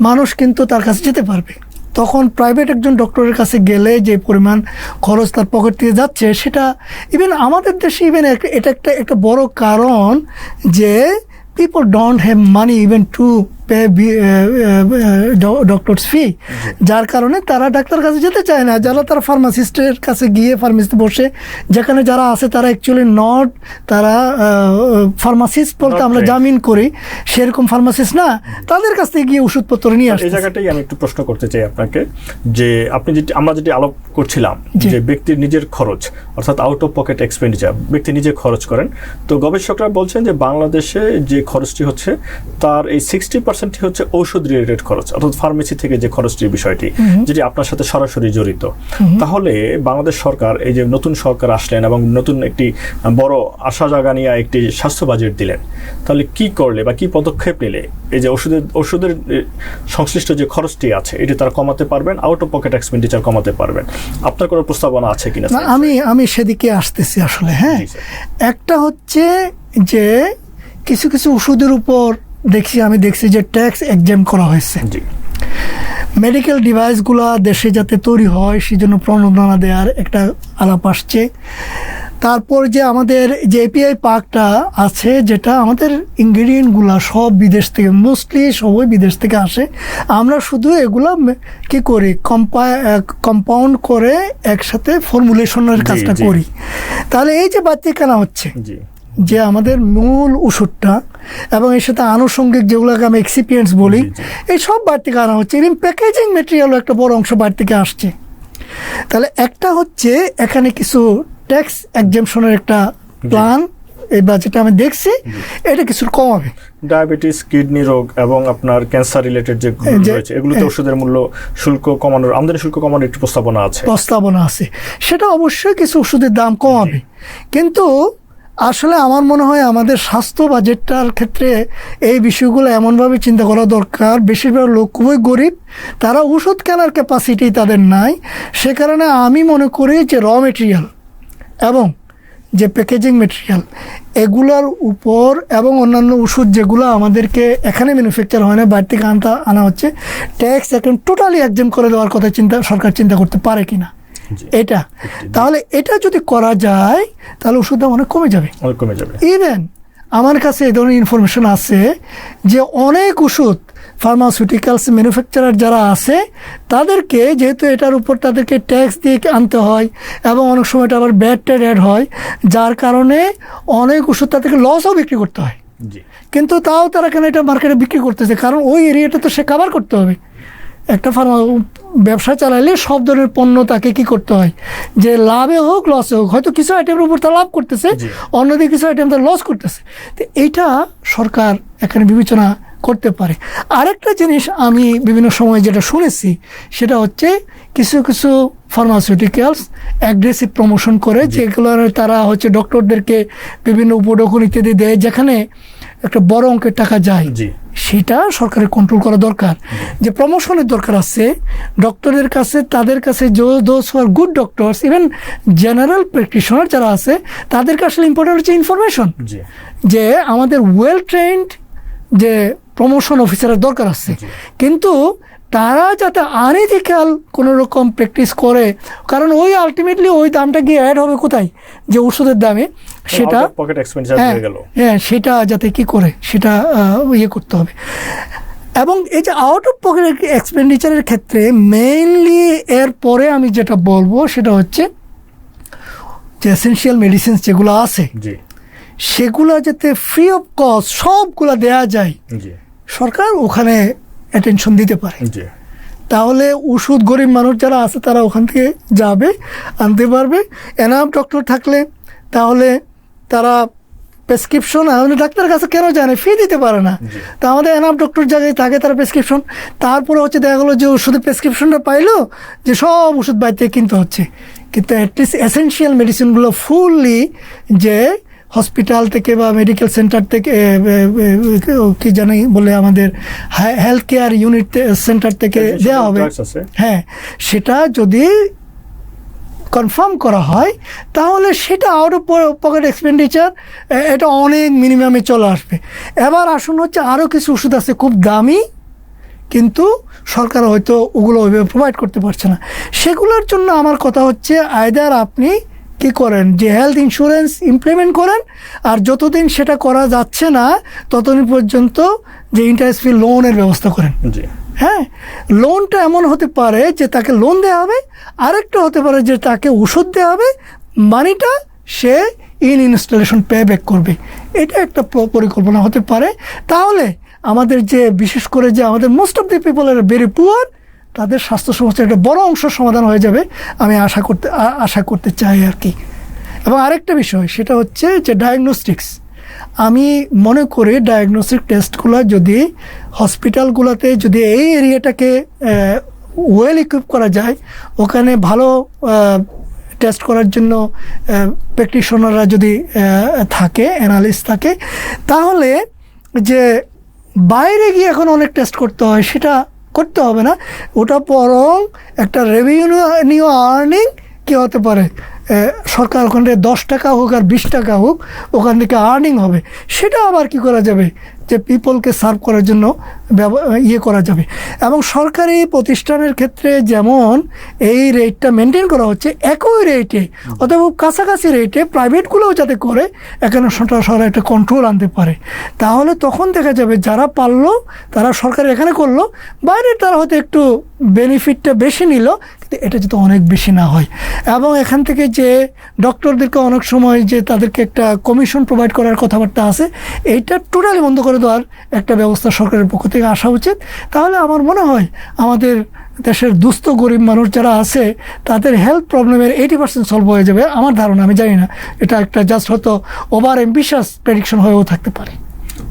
মানুষ কিন্তু তার কাছে যেতে পারবে। তখন প্রাইভেট একজন ডক্টরের কাছে গেলে যে পরিমাণ খরচ তার পকেট থেকে যাচ্ছে সেটা ইভেন আমাদের দেশে এটা একটা বড় কারণ যে people don't have money even to pay doctors fee, যার কারণে তারা ডাক্তার কাছে যেতে চায় না। যারা তারা ফার্মাসিস্টের কাছে গিয়ে ফার্মেসিতে বসে, যেখানে যারা আছে তারা অ্যাকচুয়ালি তারা ফার্মাসিস্ট বলতে আমরা জামিন করি সেরকম ফার্মাসিস্ট না, তাদের কাছ থেকে গিয়ে ওষুধপত্র নিয়ে আসে। এই জায়গাটাই আমি একটু প্রশ্ন করতে চাই আপনাকে যে আমরা যেটি আলাপ করছিলাম যে ব্যক্তির নিজের খরচ অর্থাৎ আউট অফ পকেট এক্সপেন্ডিচার ব্যক্তি নিজে খরচ করেন, তো গবেষকরা বলছেন যে বাংলাদেশে যে খরচটি হচ্ছে তার এই 60% হচ্ছে ঔষধ রিলেটেড খরচ, অর্থাৎ ফার্মেসি থেকে যে খরচটির বিষয়টি যেটি আপনার সাথে সরাসরি জড়িত। তাহলে বাংলাদেশ সরকার এই যে নতুন সরকার আসলেন এবং নতুন একটি বড় আশা জাগা নিয়ে একটি স্বাস্থ্য বাজেট দিলেন, তাহলে কি করলে বা কি পদক্ষেপ নিলে এই যে ওষুধের সংশ্লিষ্ট যে খরচটি আছে এটি তারা কমাতে পারবেন, আউট অফ পকেট এক্সপেন্ডিচার কমাতে পারবেন? আপনার কোনো প্রস্তাবনা আছে কিনা? আমি সেদিকে আসতেছি আসলে। হ্যাঁ, একটা হচ্ছে যে কিছু ওষুধের উপর আমি দেখছি যে ট্যাক্স এক্সেম্পট করা হয়েছে। মেডিকেল ডিভাইসগুলো দেশে যাতে তৈরি হয় সেজন্য প্রণোদনা দেওয়ার একটা আলাপ আসছে। তারপর যে আমাদের যে এপিআই পার্কটা আছে, যেটা আমাদের ইনগ্রিডিয়েন্টগুলো সব বিদেশ থেকে, মোস্টলি সবই বিদেশ থেকে আসে, আমরা শুধু এগুলো কি করি, কম্পাউন্ড করে একসাথে ফর্মুলেশনের কাজটা করি। তাহলে এই যে বাড়তি কেনা হচ্ছে যে আমাদের মূল ওষুধটা এবং এর সাথে আনুষঙ্গিক যেগুলোকে আমি এক্সিপিয়েন্টস বলি, এই সব বাড়তি আনা হচ্ছে। এবং প্যাকেজিং মেটেরিয়ালও একটা বড় অংশ বাড়ি থেকে আসছে। তাহলে একটা হচ্ছে এখানে কিছু ট্যাক্স এক্সেম্পশনের একটা প্ল্যান এই বাজেটে আমি দেখছি, এটা কিছু কমাবে। ডায়াবেটিস, কিডনি রোগ এবং আপনার ক্যান্সার রিলেটেড যে রয়েছে এগুলোতে ওষুধের মূল্য শুল্ক কমানোর, আমদানি শুল্ক কমানোর একটু প্রস্তাবনা আছে। সেটা অবশ্যই কিছু ওষুধের দাম কমাবে, কিন্তু আসলে আমার মনে হয় আমাদের স্বাস্থ্য বাজেটটার ক্ষেত্রে এই বিষয়গুলো এমনভাবে চিন্তা করা দরকার। বেশিরভাগ লোক খুবই গরিব, তারা ওষুধ কেনার ক্যাপাসিটি তাদের নাই। সে কারণে আমি মনে করি যে র মেটেরিয়াল এবং যে প্যাকেজিং মেটেরিয়াল এগুলোর উপর এবং অন্যান্য ওষুধ যেগুলো আমাদেরকে এখানে ম্যানুফ্যাকচার হয় না, বাইরে থেকে আনা হচ্ছে, ট্যাক্স এখন টোটালি একজেম করে দেওয়ার কথা সরকার চিন্তা করতে পারে কিনা এটা। তাহলে এটা যদি করা যায় তাহলে ওষুধ দাম অনেক কমে যাবে। ইভেন আমার কাছে এই ধরনের ইনফরমেশন আছে যে অনেক ওষুধ ফার্মাসিউটিক্যালস ম্যানুফ্যাকচারার যারা আছে তাদেরকে, যেহেতু এটার উপর তাদেরকে ট্যাক্স দিয়ে আনতে হয় এবং অনেক সময় এটা আবার ব্যাড অ্যাড হয়, যার কারণে অনেক ওষুধ তাদেরকে লসও বিক্রি করতে হয়। কিন্তু তাও তারা কেন এটা মার্কেটে বিক্রি করতেছে, কারণ ওই এরিয়াটা তো সে কভার করতে হবে। একটা ব্যবসা চালাইলে সব ধরনের পণ্য তাকে কি করতে হয়, যে লাভে হোক লসে হোক, হয়তো কিছু আইটেমের উপর তারা লাভ করতেছে, অন্যদিকে কিছু আইটেম তারা লস করতেছে। তো এইটা সরকার এখানে বিবেচনা করতে পারে। আরেকটা জিনিস আমি বিভিন্ন সময় যেটা শুনেছি সেটা হচ্ছে কিছু কিছু ফার্মাসিউটিক্যালস অ্যাগ্রেসিভ প্রমোশন করে, যেগুলো তারা হচ্ছে ডক্টরদেরকে বিভিন্ন উপঢৌকন ইত্যাদি দেয়, যেখানে একটা বড় অঙ্কের টাকা যায়। সেটা সরকারের কন্ট্রোল করা দরকার। যে প্রমোশনের দরকার আছে ডক্টরের কাছে, তাদের কাছে those who are good doctors, even general practitioner যারা আছে তাদেরকে আসলে ইম্পর্টেন্ট হচ্ছে ইনফরমেশন, যে আমাদের ওয়েল ট্রেন্ড যে প্রমোশন অফিসারের দরকার আছে, কিন্তু তারা যাতে আনএথিক্যাল কোনো রকম প্র্যাকটিস করে, কারণ ওই আলটিমেটলি ওই দামটা গিয়ে অ্যাড হবে কোথায়, যে ওষুধের দামে, সেটা হ্যাঁ সেটা যাতে কি করে সেটা ইয়ে করতে হবে। এবং এই যে আউট অফ পকেট এক্সপেন্ডিচারের ক্ষেত্রে মেইনলি এর পরে আমি যেটা বলবো সেটা হচ্ছে যে এসেনশিয়াল মেডিসিনস যেগুলো আছে সেগুলো যাতে ফ্রি অফ কস্ট সবগুলো দেয়া যায়, সরকার ওখানে অ্যাটেনশন দিতে পারে। তাহলে ওষুধ গরিব মানুষ যারা আছে তারা ওখান থেকে যাবে, আনতে পারবে। এনাফ ডক্টর থাকলে তাহলে তারা প্রেসক্রিপশন, আমাদের ডাক্তারের কাছে কেন যায় না, ফি দিতে পারে না, তা আমাদের এনাফ ডক্টর জায়গায় থাকে তারা প্রেসক্রিপশন, তারপরে হচ্ছে দেখা গেলো যে ওষুধের প্রেসক্রিপশনটা পাইলো যে সব ওষুধ বাইরে থেকে কিনতে হচ্ছে। কিন্তু অ্যাটলিস্ট এসেনশিয়াল মেডিসিনগুলো ফুললি যে হসপিটাল থেকে বা মেডিকেল সেন্টার থেকে কি জানি বলে আমাদের হেলথ কেয়ার ইউনিট সেন্টার থেকে দেওয়া হবে, হ্যাঁ সেটা যদি কনফার্ম করা হয় তাহলে সেটা আউট অফ পকেট এক্সপেন্ডিচার এটা অনেক মিনিমামে চলে আসবে। এবার আসুন হচ্ছে আরও কিছু ওষুধ আছে খুব দামি, কিন্তু সরকার হয়তো ওগুলো ওইভাবে প্রোভাইড করতে পারছে না। সেগুলোর জন্য আমার কথা হচ্ছে আইদার আপনি কি করেন যে হেলথ ইন্স্যুরেন্স ইমপ্লিমেন্ট করেন, আর যতদিন সেটা করা যাচ্ছে না ততদিন পর্যন্ত যে ইন্টারেস্ট ফ্রি লোনের ব্যবস্থা করেন। হ্যাঁ, লোনটা এমন হতে পারে যে তাকে লোন দেওয়া হবে, আরেকটা হতে পারে যে তাকে ওষুধ দেওয়া হবে, মানিটা সে ইনস্টলেশন পে ব্যাক করবে। এটা একটা পরিকল্পনা হতে পারে। তাহলে আমাদের যে বিশেষ করে যে আমাদের most of the people are very poor, তাদের স্বাস্থ্য সমস্যার একটা বড় অংশ সমাধান হয়ে যাবে আমি আশা করতে চাই আর কি। এবং আরেকটা বিষয় সেটা হচ্ছে যে ডায়াগনস্টিক্স। আমি মনে করি ডায়াগনস্টিক টেস্টগুলো যদি হসপিটালগুলোতে যদি এই এরিয়াটাকে ওয়েল ইকুইপ করা যায়, ওখানে ভালো টেস্ট করার জন্য প্র্যাকটিশনাররা যদি থাকে, অ্যানালিস্ট থাকে, তাহলে যে বাইরে গিয়ে এখন অনেক টেস্ট করতে হয় সেটা করতে হবে না। ওটা বরং একটা রেভিনিউ আর্নিং কি হতে পারে, সরকার ওখান থেকে 10 টাকা হোক আর 20 টাকা হোক ওখান থেকে আর্নিং হবে। সেটা আবার কি করা যাবে, যে পিপলকে সার্ভ করার জন্য ইয়ে করা যাবে। এবং সরকারি প্রতিষ্ঠানের ক্ষেত্রে যেমন এই রেটটা মেনটেন করা হচ্ছে, একই রেটে অথবা কাছাকাছি রেটে প্রাইভেটগুলোও যাতে করে এখানে সরকার একটা কন্ট্রোল আনতে পারে, তাহলে তখন দেখা যাবে যারা পারলো তারা সরকার এখানে করলো, বাইরে তারা হয়তো একটু বেনিফিটটা বেশি নিল, কিন্তু এটা যাতে অনেক বেশি না হয়। এবং এখান থেকে যে ডক্টরদেরকে অনেক সময় যে তাদেরকে একটা কমিশন প্রোভাইড করার কথাবার্তা আছে, এইটা টোটালি বন্ধ করে দেওয়ার একটা ব্যবস্থা সরকারের পক্ষ থেকে আসা উচিত। তাহলে আমার মনে হয় আমাদের দেশের দুস্থ গরিব মানুষ যারা আছে তাদের হেলথ প্রবলেমের 80% সলভ হয়ে যাবে আমার ধারণা। আমি জানি না, এটা একটা জাস্ট হয়তো ওভার অ্যাম্বিশাস প্রেডিকশন হয়েও থাকতে পারে।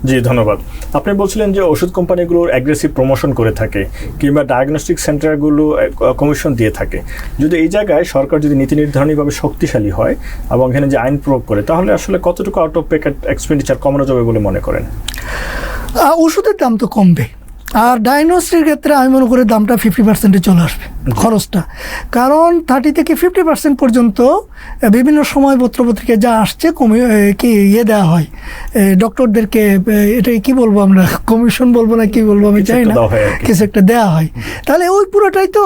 জি, ধন্যবাদ। আপনি বলছিলেন যে ওষুধ কোম্পানিগুলোর অ্যাগ্রেসিভ প্রমোশন করে থাকে কিংবা ডায়াগনস্টিক সেন্টারগুলো কমিশন দিয়ে থাকে। যদি এই জায়গায় সরকার যদি নীতি নির্ধারণীভাবে শক্তিশালী হয় এবং এখানে যে আইন প্রয়োগ করে, তাহলে আসলে কতটুকু আউট অফ পকেট এক্সপেন্ডিচার কমানো যাবে বলে মনে করেন? ওষুধের দাম তো কমবে, আর ডায়াগনোস্টিকের ক্ষেত্রে আমি মনে করি দামটা 50% চলে আসবে খরচটা। কারণ 30 থেকে 50% পর্যন্ত বিভিন্ন সময় পত্রপত্রিকায় যা আসছে কি ইয়ে দেওয়া হয় ডক্টরদেরকে, এটা কি বলবো আমরা, কমিশন বলবো না কি বলবো আমি জানি না, কিছু একটা দেওয়া হয়। তাহলে ওই পুরোটাই তো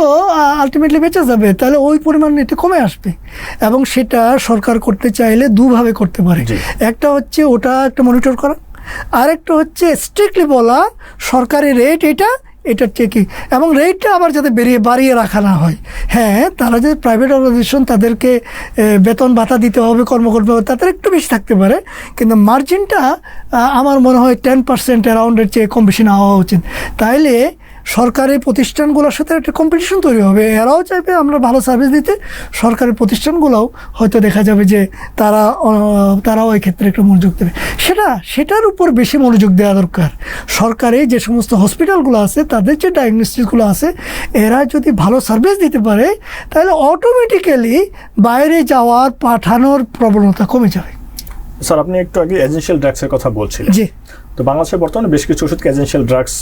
আলটিমেটলি বেঁচে যাবে, তাহলে ওই পরিমাণ এটা কমে আসবে। এবং সেটা সরকার করতে চাইলে দুভাবে করতে পারে। একটা হচ্ছে ওটা একটা মনিটর করা, আরেকটা হচ্ছে স্ট্রিক্টলি বলা সরকারি রেট এটার চেকিং, এবং রেটটা আবার যাতে বাড়িয়ে রাখা না হয়। হ্যাঁ, তারা যে প্রাইভেট অর্গানাইজেশন তাদেরকে বেতন ভাতা দিতে হবে, কর্মকর্তা তাদের একটু বেশি থাকতে পারে, কিন্তু মার্জিনটা আমার মনে হয় 10% অ্যারাউন্ডের চেয়ে কম বেশি না হওয়া উচিত। তাইলে সরকারি প্রতিষ্ঠানগুলোর সাথে একটা কম্পিটিশন তৈরি হবে, এরাও চাইবে আমরা ভালো সার্ভিস দিতে, সরকারি প্রতিষ্ঠানগুলোও হয়তো দেখা যাবে যে তারাও এই ক্ষেত্রে একটু মনোযোগ দেবে। সেটার উপর বেশি মনোযোগ দেওয়া দরকার। সরকারি যে সমস্ত হসপিটালগুলো আছে, তাদের যে ডায়াগনস্টিকগুলো আছে, এরা যদি ভালো সার্ভিস দিতে পারে, তাহলে অটোমেটিক্যালি বাইরে পাঠানোর প্রবণতা কমে যাবে। স্যার, আপনি একটু আগে এজেন্সিয়াল ড্রাগসের কথা বলছিলেন। জি। তো বাংলাদেশে বর্তমানে বেশ কিছু ওষুধকে এজেন্সিয়াল ড্রাগস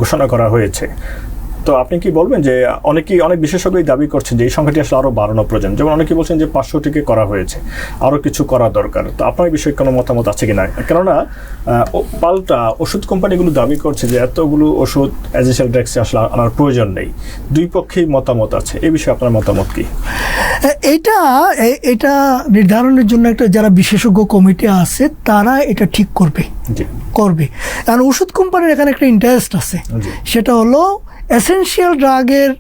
ঘোষণা করা হয়েছে। তো আপনি কি বলবেন যে অনেক বিশেষজ্ঞই দাবি করছেন যে এই সংখ্যাটি আসলে আরও বাড়ানো প্রয়োজন, যেমন অনেকে বলছেন যে 500টিকে করা হয়েছে, আরও কিছু করা দরকার। তো আপনার বিষয়ে কোনো মতামত আছে কিনা? কেননা পাল্টা ওষুধ কোম্পানিগুলো দাবি করছে যে এতগুলো ওষুধ এজেন্সিয়াল ড্রাগসে আসলে আনার প্রয়োজন নেই। দুই পক্ষেই মতামত আছে, এই বিষয়ে আপনার মতামত কি? এটা নির্ধারণের জন্য একটা যারা বিশেষজ্ঞ কমিটি আছে তারা এটা ঠিক করবে। কারণ ওষুধ কোম্পানির এখানে একটা ইন্টারেস্ট আছে, সেটা হলো এসেনশিয়াল ড্রাগের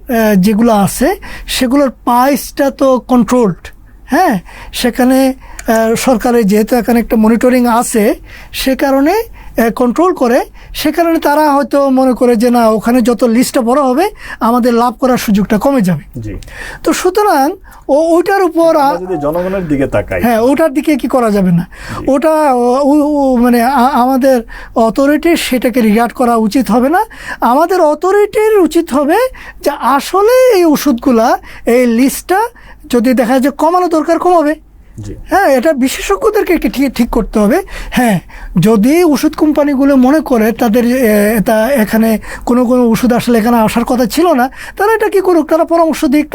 যেগুলো আছে সেগুলোর প্রাইসটা তো কন্ট্রোলড। হ্যাঁ, সেখানে সরকারের যেহেতু এখানে একটা মনিটরিং আছে, সে কারণে কন্ট্রোল করে, সে কারণে তারা হয়তো মনে করে যে না, ওখানে যত লিস্টটা বড় হবে আমাদের লাভ করার সুযোগটা কমে যাবে। তো সুতরাং ওইটার উপর জনগণের দিকে তাকাই, হ্যাঁ, ওটার দিকে কি করা যাবে না, ওটা মানে আমাদের অথরিটির সেটাকে রিগার্ড করা উচিত হবে না। আমাদের অথরিটির উচিত হবে যে আসলে এই ওষুধগুলা এই লিস্টটা যদি দেখা যায় কমানো দরকার কমাবে। হ্যাঁ, এটা বিশেষজ্ঞদেরকে ঠিক করতে হবে। হ্যাঁ, যদি ওষুধ কোম্পানিগুলো মনে করে তাদের এখানে কোনো ওষুধ আসলে এখানে আসার কথা ছিল না, তারা এটা কী করুক, তারা পরামর্শ দিক,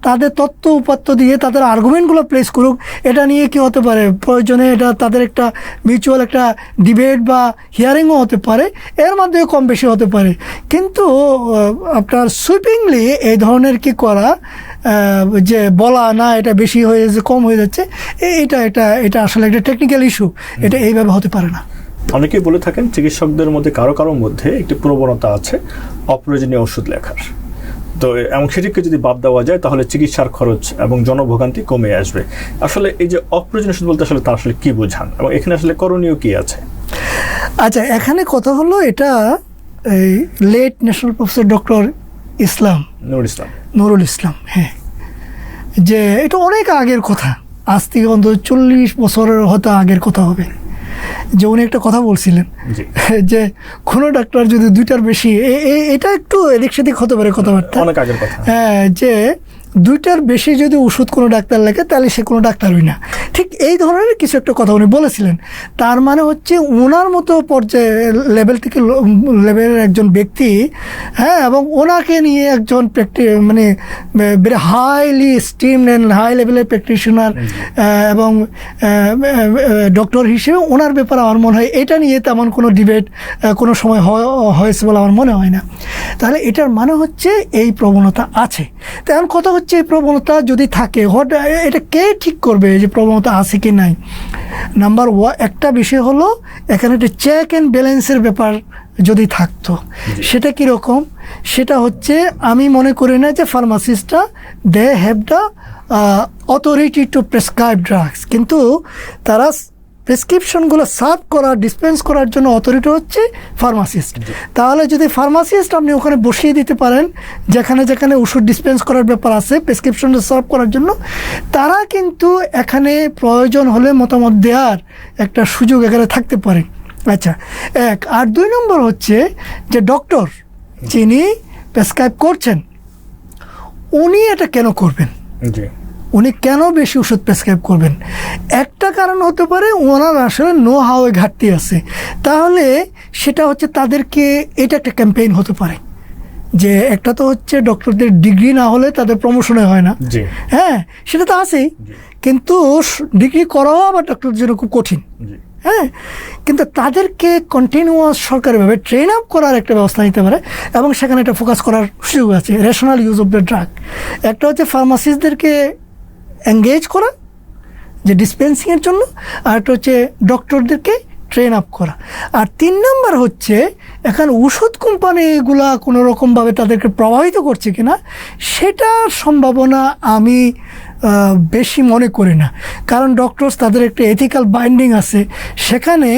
তাদের তথ্য উপাত্ত দিয়ে তাদের আর্গুমেন্টগুলো প্লেস করুক। এটা নিয়ে কি হতে পারে, প্রয়োজনে এটা তাদের একটা মিউচুয়াল একটা ডিবেট বা হিয়ারিংও হতে পারে, এর মাধ্যমে কম বেশি হতে পারে। কিন্তু আপনার সুইপিংলি এই ধরনের কি করা, যে বলা না এটা বেশি হয়ে যাচ্ছে কম হয়ে যাচ্ছে, এটা আসলে একটা টেকনিক্যাল ইস্যু, এটা এইভাবে হতে পারে না। অনেকেই বলে থাকেন চিকিৎসকদের মধ্যে কারো মধ্যে একটি প্রবণতা আছে অপ্রয়োজনীয় ওষুধ লেখার। তো এবং সেটিকে যদি বাদ দেওয়া যায় তাহলে চিকিৎসার খরচ এবং জনভোগান্তি কমে আসবে। আসলে এই যে অপ্রয়োজনীয় ওষুধ বলতে আসলে তার আসলে কি বোঝান এবং এখানে আসলে করণীয় কি আছে? আচ্ছা, এখানে কথা হলো এটা এই late national professor doctor Nurul Islam, হ্যাঁ, যে এটা অনেক আগের কথা, আজ থেকে অন্তত 40 বছরের হয়তো আগের কথা হবে, যে উনি একটা কথা বলছিলেন যে কোনো ডাক্তার যদি 2টার বেশি, এটা একটু এদিক সেদিক হতে পারে কথাবার্তা, অনেক আগের কথা, হ্যাঁ, যে 2টার বেশি যদি ওষুধ কোনো ডাক্তার লেখে তাহলে সে কোনো ডাক্তারই না। ঠিক এই ধরনের কিছু একটা কথা উনি বলেছিলেন। তার মানে হচ্ছে ওনার মতো পর্যায়ে লেভেলের একজন ব্যক্তি, হ্যাঁ, এবং ওনাকে নিয়ে একজন মানে very highly esteemed and high লেভেলের প্র্যাকটিশনার এবং ডক্টর হিসেবে ওনার ব্যাপারে আমার মনে হয় এটা নিয়ে তেমন কোনো ডিবেট কোনো সময় হয়েছে বলে আমার মনে হয় না। তাহলে এটার মানে হচ্ছে এই প্রবণতা আছে। তেমন কথা হচ্ছে এই প্রবণতা যদি থাকে, এটা কে ঠিক করবে যে প্রবণতা আছে কি নাই? নাম্বার একটা বিষয় হলো এখানে একটা চেক অ্যান্ড ব্যালেন্সের ব্যাপার যদি থাকতো, সেটা কীরকম? সেটা হচ্ছে আমি মনে করি না যে ফার্মাসিস্টরা they have the authority to prescribe drugs, কিন্তু তারা প্রেসক্রিপশনগুলো সার্ভ করা, ডিসপেন্স করার জন্য অথরিটি হচ্ছে ফার্মাসিস্ট। তাহলে যদি ফার্মাসিস্ট আপনি ওখানে বসিয়ে দিতে পারেন যেখানে যেখানে ওষুধ ডিসপেন্স করার ব্যাপার আছে, প্রেসক্রিপশনটা সার্ভ করার জন্য, তারা কিন্তু এখানে প্রয়োজন হলে মতামত দেওয়ার একটা সুযোগ এখানে থাকতে পারে। আচ্ছা, এক। আর 2 নম্বর হচ্ছে যে ডক্টর যিনি প্রেসক্রাইব করছেন উনি এটা কেন করবেন? উনি কেন বেশি ওষুধ প্রেসক্রাইব করবেন? একটা কারণ হতে পারে ওনার আসলে নো হাওয়ে ঘাটতি আছে। তাহলে সেটা হচ্ছে তাদেরকে এটা একটা ক্যাম্পেইন হতে পারে যে একটা তো হচ্ছে ডক্টরদের ডিগ্রি না হলে তাদের প্রমোশনে হয় না, হ্যাঁ, সেটা তো আছেই, কিন্তু ডিগ্রি করাও আবার ডক্টরদের জন্য খুব কঠিন, হ্যাঁ, কিন্তু তাদেরকে কন্টিনিউয়াস সরকারিভাবে ট্রেন আপ করার একটা ব্যবস্থা নিতে পারে এবং সেখানে একটা ফোকাস করার সুযোগ আছে। Rational use of the drug, একটা হচ্ছে ফার্মাসিস্টদেরকে এঙ্গেজ করা যে ডিসপেন্সিংয়ের জন্য, আর একটা হচ্ছে ডক্টরদেরকে ট্রেন আপ করা। আর 3 নম্বর হচ্ছে এখন ওষুধ কোম্পানিগুলা কোনো রকমভাবে তাদেরকে প্রভাবিত করছে কিনা সেটার সম্ভাবনা আমি বেশি মনে করি না, কারণ ডক্টরস তাদের একটা এথিক্যাল বাইন্ডিং আছে। সেখানে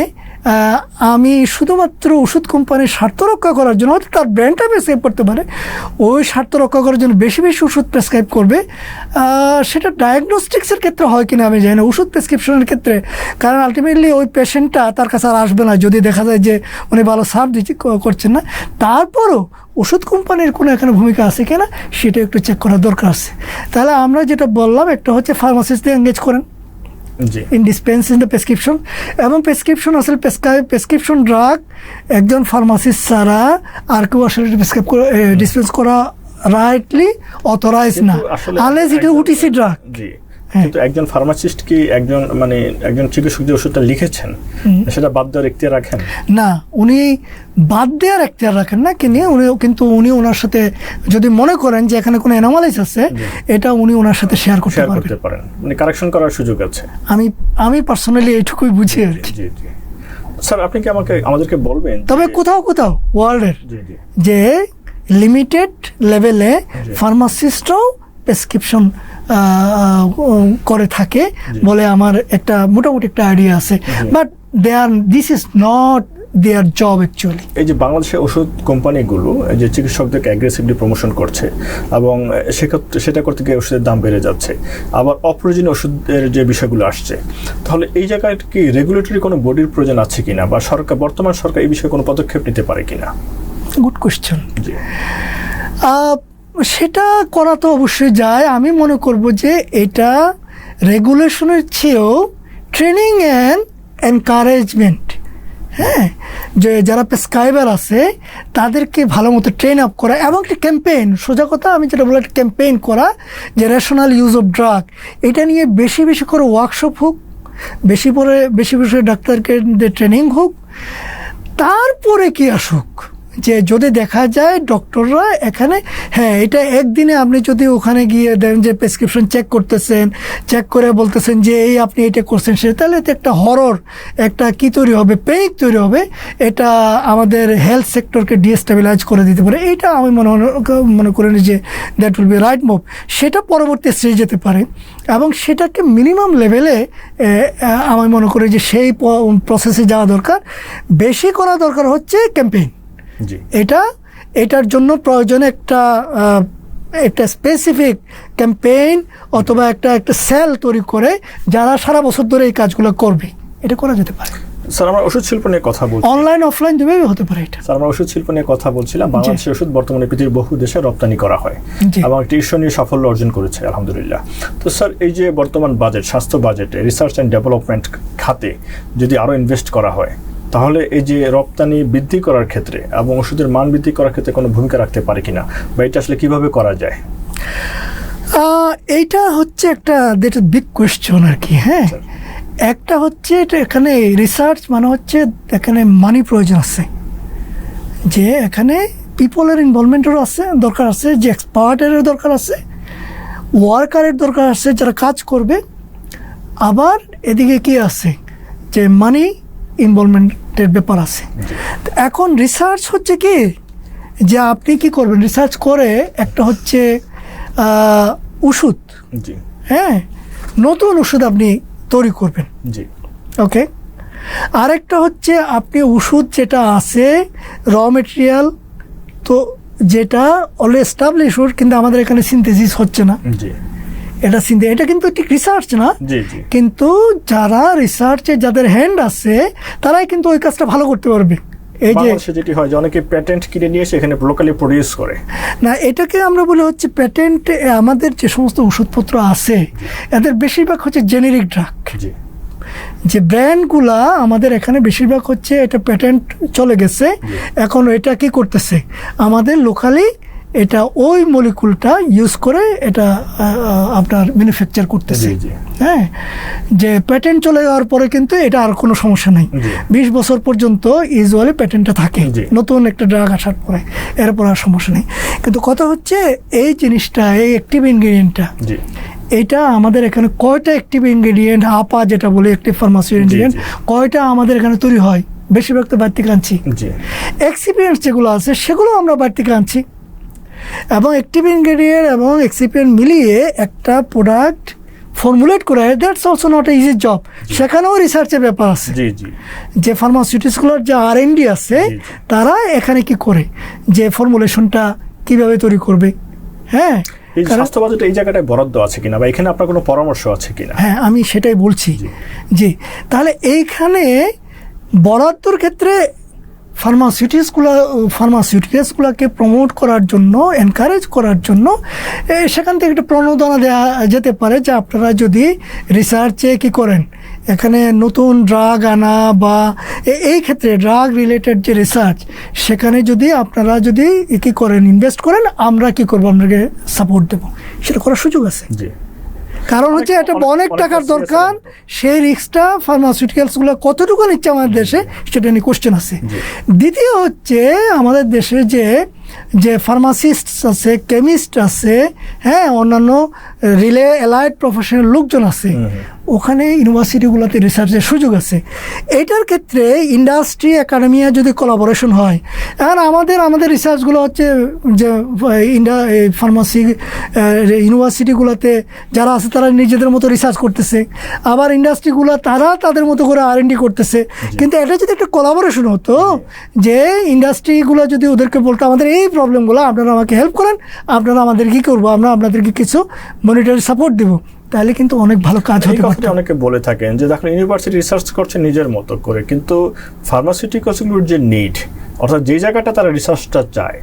আমি শুধুমাত্র ওষুধ কোম্পানির স্বার্থ রক্ষা করার জন্য, হয়তো তার ব্র্যান্ডটা প্রেসক্রাইব করতে পারে, ওই স্বার্থ রক্ষা করার জন্য বেশি বেশি ওষুধ প্রেসক্রাইব করবে। সেটা ডায়াগনস্টিক্সের ক্ষেত্রে হয় কিনা আমি জানি না, ওষুধ প্রেসক্রিপশনের ক্ষেত্রে, কারণ আলটিমেটলি ওই পেশেন্টটা তার কাছে আর আসবে না যদি দেখা যায় যে উনি ভালো সার্ভ করছেন না। তারপরও ওষুধ কোম্পানির কোনো এখানে ভূমিকা আছে কিনা সেটা একটু চেক করার দরকার আছে। তাহলে আমরা যেটা বললাম, একটা হচ্ছে ফার্মাসিস্টদের এঙ্গেজ করেন ইন ডিসপেন্সিং দ্য প্রেসক্রিপশন, এবং প্রেসক্রিপশন আসলে প্রেসক্রিপশন ড্রাগ একজন ফার্মাসিস্ট ছাড়া আর কেউ আসলে ডিসপেন্স করা রাইটলি অথরাইজ না, unless it is OTC drug. কিন্তু একজন ফার্মাসিস্ট কি একজন চিকিৎসক যে ওষুধটা লিখেছেন সেটা বাদ দেওয়ার এখতিয়ার রাখেন? না, উনি বাদ দেওয়ার এখতিয়ার রাখেন না, কিন্তু উনি ওনার সাথে যদি মনে করেন যে এখানে কোনো অ্যানোমালিস আছে, এটা উনি ওনার সাথে শেয়ার করতে পারেন, কারেকশন করার সুযোগ আছে। আমি পার্সোনালি এইটুকুই বুঝি আর কি। স্যার, আপনি কি আমাদেরকে বলবেন, তবে কোথাও ওয়ার্ল্ডের যে লিমিটেড লেভেলে ফার্মাসিস্টরাও প্রেসক্রিপশন করে থাকে বলে আমার একটা মোটামুটি একটা আইডিয়া আছে, but this is not there job actually. এই যে বাংলাদেশের ওষুধ কোম্পানিগুলো যে চিকিৎসকদেরকে অ্যাগ্রেসিভলি প্রমোশন করছে এবং সেটা করতে গিয়ে ওষুধের দাম বেড়ে যাচ্ছে, আবার অপ্রয়োজনীয় ওষুধের যে বিষয়গুলো আসছে, তাহলে এই জায়গায় কি রেগুলেটরি কোনো বডির প্রয়োজন আছে কিনা, বা বর্তমান সরকার এই বিষয়ে কোনো পদক্ষেপ নিতে পারে কিনা? Good question. সেটা করা তো অবশ্যই যায়। আমি মনে করব যে এটা রেগুলেশনের চেয়েও ট্রেনিং অ্যান্ড এনকারেজমেন্ট, হ্যাঁ, যে যারা প্রেসক্রাইবার আছে তাদেরকে ভালো মতো ট্রেন আপ করা এবং একটা ক্যাম্পেইন, সোজা কথা আমি যেটা বলি, একটা ক্যাম্পেইন করা যে রেশনাল ইউজ অফ ড্রাগ, এটা নিয়ে বেশি বেশি করে ওয়ার্কশপ হোক, বেশি বেশি ডাক্তারকে ট্রেনিং হোক, তারপরে কি আসুক যে যদি দেখা যায় ডক্টররা এখানে, হ্যাঁ, এটা একদিনে আপনি যদি ওখানে গিয়ে দেন যে প্রেসক্রিপশন চেক করতেছেন, চেক করে বলতেছেন যে এই আপনি এটা করছেন সেটা, তাহলে তো একটা হরর, একটা কি তৈরি হবে, প্যানিক তৈরি হবে, এটা আমাদের হেলথ সেক্টরকে ডিস্টেবিলাইজ করে দিতে পারে। এইটা আমি মনে করি যে that will be right move. সেটা পরবর্তী স্টেজে যেতে পারে এবং সেটাকে মিনিমাম লেভেলে আমি মনে করি যে সেই প্রসেসে যাওয়া দরকার। বেশি করা দরকার হচ্ছে ক্যাম্পেইন। এটার জন্য প্রয়োজন একটা স্পেসিফিক ক্যাম্পেইন অথবা একটা সেল তৈরি করে যারা সারা বছর ধরে এই কাজগুলো করবে, এটা করা যেতে পারে। স্যার আমরা ওষুধ শিল্প নিয়ে কথা বলছি, অনলাইন অফলাইন দুভাবে হতে পারে এটা। স্যার আমরা ওষুধ শিল্প নিয়ে কথা বলছিলাম। বাংলাদেশের ওষুধ বর্তমানে পৃথিবীর বহু দেশে রপ্তানি করা হয় এবং একটি ঈর্ষণীয় সাফল্য অর্জন করেছে আলহামদুলিল্লাহ। তো স্যার এই যে বর্তমান বাজেট, স্বাস্থ্য বাজেটে রিসার্চ অ্যান্ড ডেভেলপমেন্ট খাতে যদি আরও ইনভেস্ট করা হয়, তাহলে এই যে রপ্তানি বৃদ্ধি করার ক্ষেত্রে এবং ওষুধের মান বৃদ্ধি করার ক্ষেত্রে কোনো ভূমিকা রাখতে পারে কিনা, বা এটা আসলে কিভাবে করা যায়? এইটা হচ্ছে একটা বিগ কোয়েশ্চন আর কি। হ্যাঁ, একটা হচ্ছে এটা এখানে রিসার্চ মানে হচ্ছে এখানে মানি প্রয়োজন আছে, যে এখানে পিপলের ইনভলভমেন্টেরও আছে দরকার আছে, যে এক্সপার্টের দরকার আছে, ওয়ার্কারের দরকার আছে যারা কাজ করবে, আবার এদিকে কি আছে যে মানি ইনভলভমেন্টের ব্যাপার আছে। এখন রিসার্চ হচ্ছে কি যে আপনি কি করবেন, রিসার্চ করে একটা হচ্ছে ওষুধ, হ্যাঁ নতুন ওষুধ আপনি তৈরি করবেন, ওকে। আরেকটা হচ্ছে আপনি ওষুধ যেটা আছে র মেটেরিয়াল, তো যেটা অলরেডি এস্টাবলিশ ওষুধ কিন্তু আমাদের এখানে সিনথেসিস হচ্ছে না, এটা কিন্তু ঠিক রিসার্চ না, কিন্তু যারা রিসার্চে যাদের হ্যান্ড আছে তারাই কিন্তু ওই কাজটা ভালো করতে পারবে। এই যে যেটি হয় যে অনেকে প্যাটেন্ট কিনে নিয়ে সেখানে লোকালি প্রডিউস করে না, এটাকে আমরা বলি হচ্ছে প্যাটেন্ট। আমাদের যে সমস্ত ওষুধপত্র আছে এদের বেশিরভাগ হচ্ছে জেনেরিক ড্রাগ, যে ব্র্যান্ডগুলা আমাদের এখানে বেশিরভাগ হচ্ছে এটা প্যাটেন্ট চলে গেছে। এখন এটা কি করতেছে আমাদের লোকালি এটা ওই মলিকুলটা ইউজ করে এটা আপনার ম্যানুফ্যাকচার করতেছে। হ্যাঁ, যে প্যাটেন্ট চলে যাওয়ার পরে কিন্তু এটা আর কোনো সমস্যা নেই, 20 বছর পর্যন্ত ইউজুয়ালি প্যাটেন্টটা থাকে, নতুন একটা ড্রাগ আসার পরে এরপর আর সমস্যা নেই। কিন্তু কথা হচ্ছে এই জিনিসটা, এই অ্যাক্টিভ ইনগ্রেডিয়েন্টটা, এটা আমাদের এখানে কয়টা অ্যাক্টিভ ইনগ্রেডিয়েন্ট, আপা যেটা বলে অ্যাক্টিভ ফার্মাসিউটিক্যাল ইনগ্রেডিয়েন্ট, কয়টা আমাদের এখানে তৈরি হয়, বেশিরভাগ তো বাইরে থেকে আনছি। এক্সিপিয়েন্টস যেগুলো আছে সেগুলো আমরা বাইরে থেকে আনছি, এবং অ্যাক্টিভ ইনগ্রেডিয়েন্ট এবং এক্সিপিয়েন্ট মিলিয়ে একটা প্রোডাক্ট ফর্মুলেট করা, that's also not a easy job. সেখানেও রিসার্চের ব্যাপার আছে, যে ফার্মাসিউটিক্যালগুলোর যে R&D আছে তারা এখানে কি করে, যে ফর্মুলেশনটা কিভাবে তৈরি করবে। হ্যাঁ, স্বাস্থ্য বাজেট এই জায়গাটায় বরাদ্দ আছে কিনা, বা এখানে আপনার কোনো পরামর্শ আছে কিনা? হ্যাঁ, আমি সেটাই বলছি। জি, তাহলে এইখানে বরাদ্দর ক্ষেত্রে ফার্মাসিউটিক্যালসগুলোকে প্রমোট করার জন্য, এনকারেজ করার জন্য সেখান থেকে একটা প্রণোদনা দেওয়া যেতে পারে, যে আপনারা যদি রিসার্চে কি করেন, এখানে নতুন ড্রাগ আনা বা এই ক্ষেত্রে ড্রাগ রিলেটেড যে রিসার্চ, সেখানে যদি আপনারা যদি কি করেন, ইনভেস্ট করেন, আমরা কি করবো, আপনাকে সাপোর্ট দেবো, সেটা করার সুযোগ আছে। কারণ হচ্ছে এটা অনেক টাকার দরকার, সেই রিস্কটা ফার্মাসিউটিক্যালসগুলো কতটুকু নিচ্ছে আমাদের দেশে সেটা নিয়ে কোশ্চেন আছে। দ্বিতীয় হচ্ছে আমাদের দেশে যে ফার্মাসিস্ট আছে, কেমিস্ট আছে, হ্যাঁ অন্যান্য অ্যালাইড প্রফেশনাল লোকজন আছে, ওখানে ইউনিভার্সিটিগুলোতে রিসার্চের সুযোগ আছে। এটার ক্ষেত্রে ইন্ডাস্ট্রি একাডেমিয়া যদি কোলাবোরেশন হয়, আর আমাদের রিসার্চগুলো হচ্ছে যে ফার্মাসি ইউনিভার্সিটিগুলোতে যারা আছে তারা নিজেদের মতো রিসার্চ করতেছে, আবার ইন্ডাস্ট্রিগুলো তারা তাদের মতো করে R&D করতেছে। কিন্তু এটা যদি একটা কোলাবোরেশন হতো, যে ইন্ডাস্ট্রিগুলো যদি ওদেরকে বলতো আমাদের এই প্রবলেমগুলো আপনারা আমাকে হেল্প করেন, আপনারা আমাদের কী করবো, আমরা আপনাদেরকে কিছু মনিটরি সাপোর্ট দেবো, তাহলে কিন্তু অনেক ভালো কাজ হতে পারে। অনেকে বলে থাকেন যে দেখুন ইউনিভার্সিটি রিসার্চ করছে নিজের মতো করে, কিন্তু ফার্মাসিউটিক্যালসগুলোর যে নিড, অর্থাৎ যে জায়গাটা তারা রিসার্চটা চায়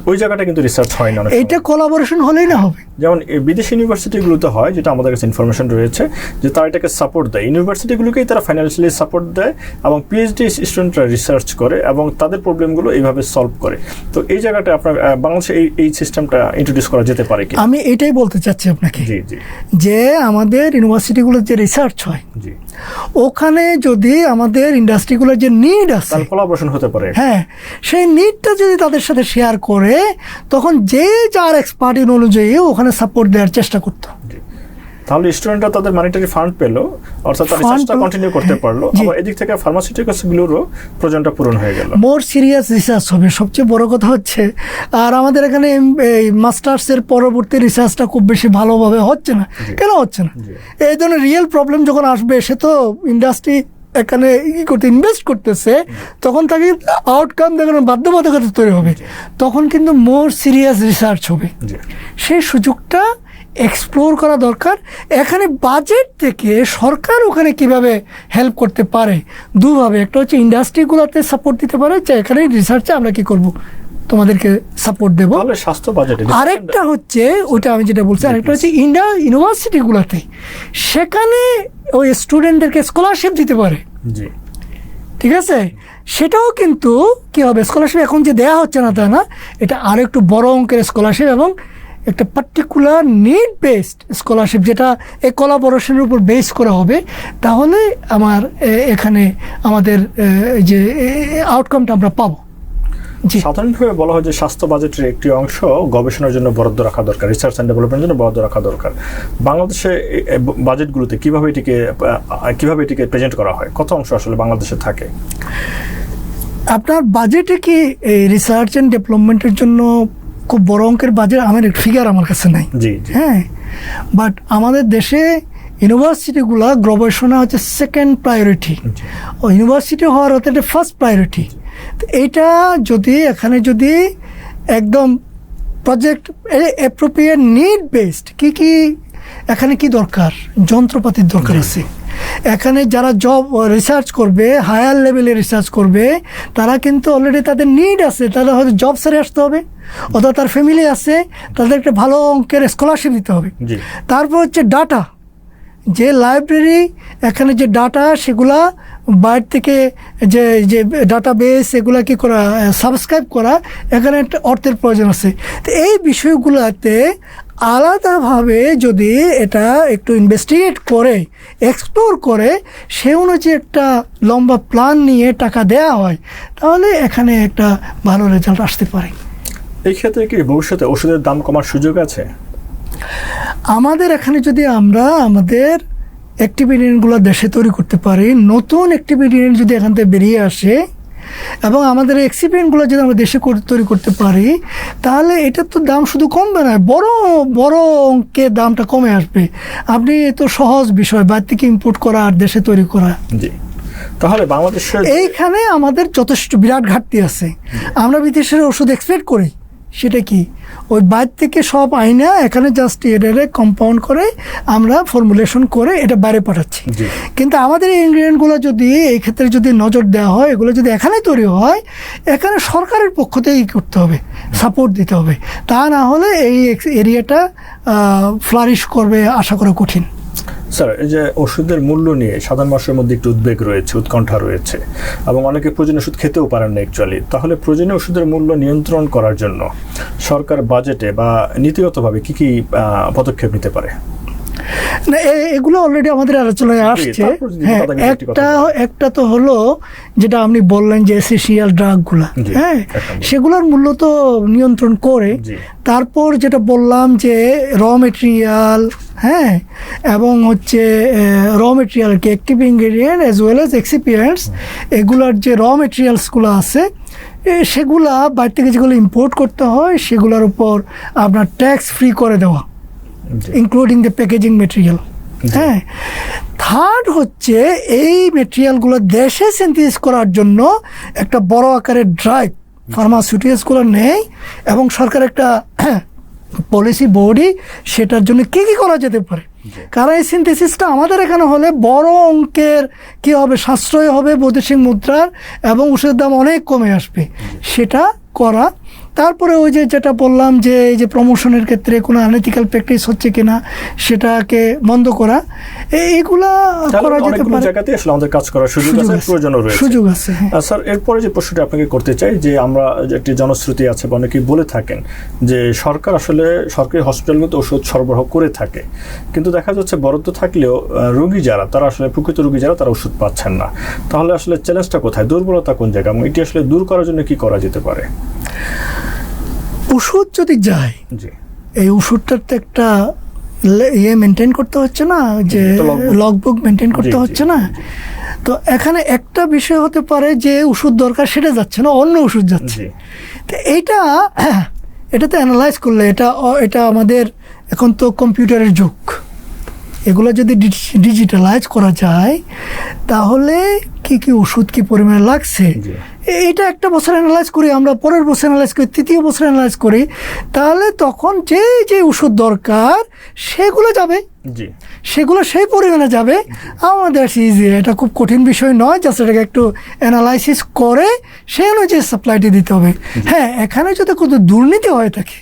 ওই জায়গাটা কিন্তু রিসার্চ হয় না। এটা কোলাবোরেশন হলেই না হবে। যেমন বিদেশি ইউনিভার্সিটিগুলোতে হয়, যেটা আমাদের কাছে ইনফরমেশন রয়েছে, যে তারা এটাকে সাপোর্ট দেয়, ইউনিভার্সিটিগুলোকেই তারা ফাইন্যান্সিয়ালি সাপোর্ট দেয়, এবং PhD স্টুডেন্টরা রিসার্চ করে এবং তাদের প্রবলেমগুলো এইভাবে সলভ করে। তো এই জায়গাটা আপনার বাংলাদেশে এই সিস্টেমটা ইন্ট্রোডিউস করা যেতে পারে কি? আমি এটাই বলতে চাচ্ছি আপনাকে, যে আমাদের ইউনিভার্সিটিগুলোর যে রিসার্চ হয়, ওখানে যদি আমাদের ইন্ডাস্ট্রিগুলোর যে নিড আছে, কোলাবোরেশন হতে পারে। হ্যাঁ, সেই নিডটা যদি তাদের সাথে শেয়ার করে, তখন যে যার এক্সপার্টিস অনুযায়ী ওখানে সাপোর্ট দেওয়ার চেষ্টা করতো, তাহলে স্টুডেন্টরা তাদের মনিটারি ফান্ড পেলো, অর্থাৎ তারা রিসার্চটা কন্টিনিউ করতে পারলো, আবার এদিক থেকে ফার্মাসিউটিক্যালসগুলোরও প্রয়োজনটা পূরণ হয়ে গেল। মোর সিরিয়াস রিসার্চ হবে, সবচেয়ে বড় কথা হচ্ছে। আর আমাদের এখানে মাস্টার্সের পরবর্তী রিসার্চটা খুব বেশি ভালোভাবে হচ্ছে না। কেন হচ্ছে না? এই ধরনের রিয়েল প্রবলেম যখন আসবে, সে তো ইন্ডাস্ট্রি এখানে ইনভেস্ট করতেছে, তখন তাকে আউটকাম দেখানোর বাধ্যবাধকতা তৈরি হবে, তখন কিন্তু মোর সিরিয়াস রিসার্চ হবে। সেই সুযোগটা এক্সপ্লোর করা দরকার। এখানে বাজেট থেকে সরকার ওখানে কিভাবে হেল্প করতে পারে দুভাবে, একটা হচ্ছে ইন্ডাস্ট্রিগুলোতে সাপোর্ট দিতে পারে যে এখানে রিসার্চে আমরা কি করব, তোমাদেরকে সাপোর্ট দেবো। স্বাস্থ্য বাজেটে আরেকটা হচ্ছে ওইটা আমি যেটা বলছি, আরেকটা হচ্ছে ইউনিভার্সিটিগুলোতে সেখানে ওই স্টুডেন্টদেরকে স্কলারশিপ দিতে পারে। জি, ঠিক আছে, সেটাও কিন্তু কি হবে, স্কলারশিপ এখন যে দেওয়া হচ্ছে না তা না, এটা আরও একটু বড় অঙ্কের স্কলারশিপ এবং একটা পার্টিকুলার নিড বেসড স্কলারশিপ, যেটা এই কোলাবোরেশনের উপর বেস করা হবে। তাহলে আমার এখানে আমাদের যে আউটকামটা আমরা পাবো। সাধারণভাবে বলা হয় যে স্বাস্থ্য বাজেটের একটি অংশ গবেষণার জন্য বরাদ্দ রাখা দরকার, রিসার্চ অ্যান্ড ডেভেলপমেন্টের জন্য বরাদ্দ রাখা দরকার। বাংলাদেশে বাজেটগুলোতে কিভাবে এটিকে প্রেজেন্ট করা হয়, কত অংশ আসলে বাংলাদেশে থাকে? আপনার বাজেটে কি রিসার্চ অ্যান্ড ডেভেলপমেন্টের জন্য খুব বড় অঙ্কের বাজেট আমার ফিগার আমার কাছে নাই। জি, হ্যাঁ, বাট আমাদের দেশে ইউনিভার্সিটিগুলা গবেষণা হচ্ছে সেকেন্ড প্রায়োরিটি, ও ইউনিভার্সিটি হওয়ার হতে এটা ফার্স্ট প্রায়োরিটি। তো এইটা যদি এখানে যদি একদম প্রজেক্ট অ্যাপ্রোপ্রিয়েট নিড বেসড কি এখানে কি দরকার, যন্ত্রপাতির দরকার আছে। এখানে যারা জব রিসার্চ করবে, হায়ার লেভেলে রিসার্চ করবে, তারা কিন্তু অলরেডি তাদের নিড আছে, তাদের হয়তো জব সেরে আসতে হবে, অথবা তার ফ্যামিলি আছে, তাদের একটা ভালো অঙ্কের স্কলারশিপ দিতে হবে। তারপর হচ্ছে ডাটা, যে লাইব্রেরি এখানে যে ডাটা সেগুলা বাইরে থেকে যে যে ডাটা বেস এগুলা কি করা, সাবস্ক্রাইব করা, এখানে একটা অর্থের প্রয়োজন আছে। তো এই বিষয়গুলোতে আলাদাভাবে যদি এটা একটু ইনভেস্টিগেট করে, এক্সপ্লোর করে, সে অনুযায়ী একটা লম্বা প্ল্যান নিয়ে টাকা দেওয়া হয়, তাহলে এখানে একটা ভালো রেজাল্ট আসতে পারে। এই ক্ষেত্রে কি ভবিষ্যতে ওষুধের দাম কমার সুযোগ আছে? আমাদের এখানে যদি আমরা আমাদের অ্যাক্টিভিটিগুলো দেশে তৈরি করতে পারি, নতুন অ্যাক্টিভিটি যদি এখান থেকে বেরিয়ে আসে এবং আমাদের এক্সিপিয়েন্টগুলো যদি আমরা দেশে তৈরি করতে পারি, তাহলে এটার তো দাম শুধু কমবে না, বড় বড় অঙ্কের দামটা কমে আসবে। আপনি তো সহজ বিষয় বাইরে থেকে ইম্পোর্ট করা আর দেশে তৈরি করা। জি, তাহলে বাংলাদেশের এইখানে আমাদের যথেষ্ট বিরাট ঘাটতি আছে। আমরা বিদেশের ওষুধ এক্সপেক্ট করি, সেটা কি ওই বাইরে থেকে সব আইনা এখানে জাস্ট এটারে কম্পাউন্ড করে আমরা ফর্মুলেশন করে এটা বাইরে পাঠাচ্ছি। কিন্তু আমাদের এই ইনগ্রিডিয়েন্টগুলো যদি এই ক্ষেত্রে যদি নজর দেওয়া হয়, এগুলো যদি এখানে তৈরি হয়, এখানে সরকারের পক্ষ থেকে করতে হবে, সাপোর্ট দিতে হবে। তা না হলে এই এরিয়াটা ফ্লারিশ করবে আশা করা কঠিন। স্যার, এই যে ওষুধের মূল্য নিয়ে সাধারণ মানুষের মধ্যে একটু উদ্বেগ রয়েছে, উৎকণ্ঠা রয়েছে, এবং অনেকে প্রয়োজনীয় ওষুধ খেতেও পারেন না অ্যাকচুয়ালি। তাহলে প্রয়োজনীয় ওষুধের মূল্য নিয়ন্ত্রণ করার জন্য সরকার বাজেটে বা নীতিগতভাবে কি কি পদক্ষেপ নিতে পারে? না, এগুলো অলরেডি আমাদের আলোচনায় আসছে। হ্যাঁ, একটা তো হলো যেটা আপনি বললেন যে এসেনশিয়াল ড্রাগগুলা, হ্যাঁ, সেগুলোর মূল্য তো নিয়ন্ত্রণ করে। তারপর যেটা বললাম যে র মেটেরিয়াল, হ্যাঁ, এবং হচ্ছে র মেটেরিয়াল কি active ingredient as well as excipients, এগুলার যে র মেটেরিয়ালসগুলো আছে সেগুলা বাইরে থেকে যেগুলো ইম্পোর্ট করতে হয় সেগুলোর উপর আপনার ট্যাক্স ফ্রি করে দেওয়া, ইনক্লুডিং দ্য প্যাকেজিং মেটেরিয়াল। হ্যাঁ, থার্ড হচ্ছে এই মেটেরিয়ালগুলো দেশে সিনথেসিস করার জন্য একটা বড় আকারের ড্রাইভ ফার্মাসিউটিক্যালসগুলো নেই, এবং সরকার একটা পলিসি বোর্ডই সেটার জন্য কী কী করা যেতে পারে। কারণ এই সিনথেসিসটা আমাদের এখানে হলে বড় অঙ্কের কী হবে, সাশ্রয় হবে বৈদেশিক মুদ্রার, এবং ওষুধের দাম অনেক কমে আসবে, সেটা করা। তারপরে ওই যে যেটা বললাম যে এই যে প্রমোশনের ক্ষেত্রে কোনো আনএথিক্যাল প্র্যাকটিস হচ্ছে কিনা সেটাকে বন্ধ করা, এইগুলা করা যেতে পারে। জায়গাতে আসলে আমাদের কাজ করার সুযোগ আছে। স্যার, এরপরে যে প্রশ্নটি আপনাকে করতে চাই, যে আমরা একটি জনশ্রুতি আছে বা অনেকেই বলে থাকেন যে সরকার আসলে সরকারি হসপিটালগুলোতে ওষুধ সরবরাহ করে থাকে, কিন্তু দেখা যাচ্ছে বরাদ্দ থাকলেও রোগী যারা, তারা আসলে প্রকৃত রোগী যারা, তারা ওষুধ পাচ্ছেন না। তাহলে আসলে চ্যালেঞ্জটা কোথায়, দুর্বলতা কোন জায়গায়, এবং এটি আসলে দূর করার জন্য কি করা যেতে পারে? ওষুধ যদি যায়, এই ওষুধটার তো একটা মেনটেন করতে হচ্ছে না, যে লগবুক মেনটেন করতে হচ্ছে না। তো এখানে একটা বিষয় হতে পারে যে ওষুধ দরকার সেটা যাচ্ছে না, অন্য ওষুধ যাচ্ছে। তো এটাতে অ্যানালাইজ করলে এটা আমাদের এখন তো কম্পিউটারের যুগ, এগুলো যদি ডিজিটালাইজ করা যায় তাহলে কি কি ওষুধ কি পরিমাণে লাগছে এটা একটা বছর অ্যানালাইজ করি, আমরা পরের বছর অ্যানালাইজ করি, তৃতীয় বছর অ্যানালাইজ করি, তাহলে তখন যে যে ওষুধ দরকার সেগুলো যাবে, সেগুলো সেই পরিমাণে যাবে। আমাদের ইজি, এটা খুব কঠিন বিষয় নয়, জাস্ট এটাকে একটু অ্যানালাইসিস করে সেই অনুযায়ী সাপ্লাইটি দিতে হবে। হ্যাঁ, এখানে যদি কোনো দুর্নীতি হয়ে থাকে,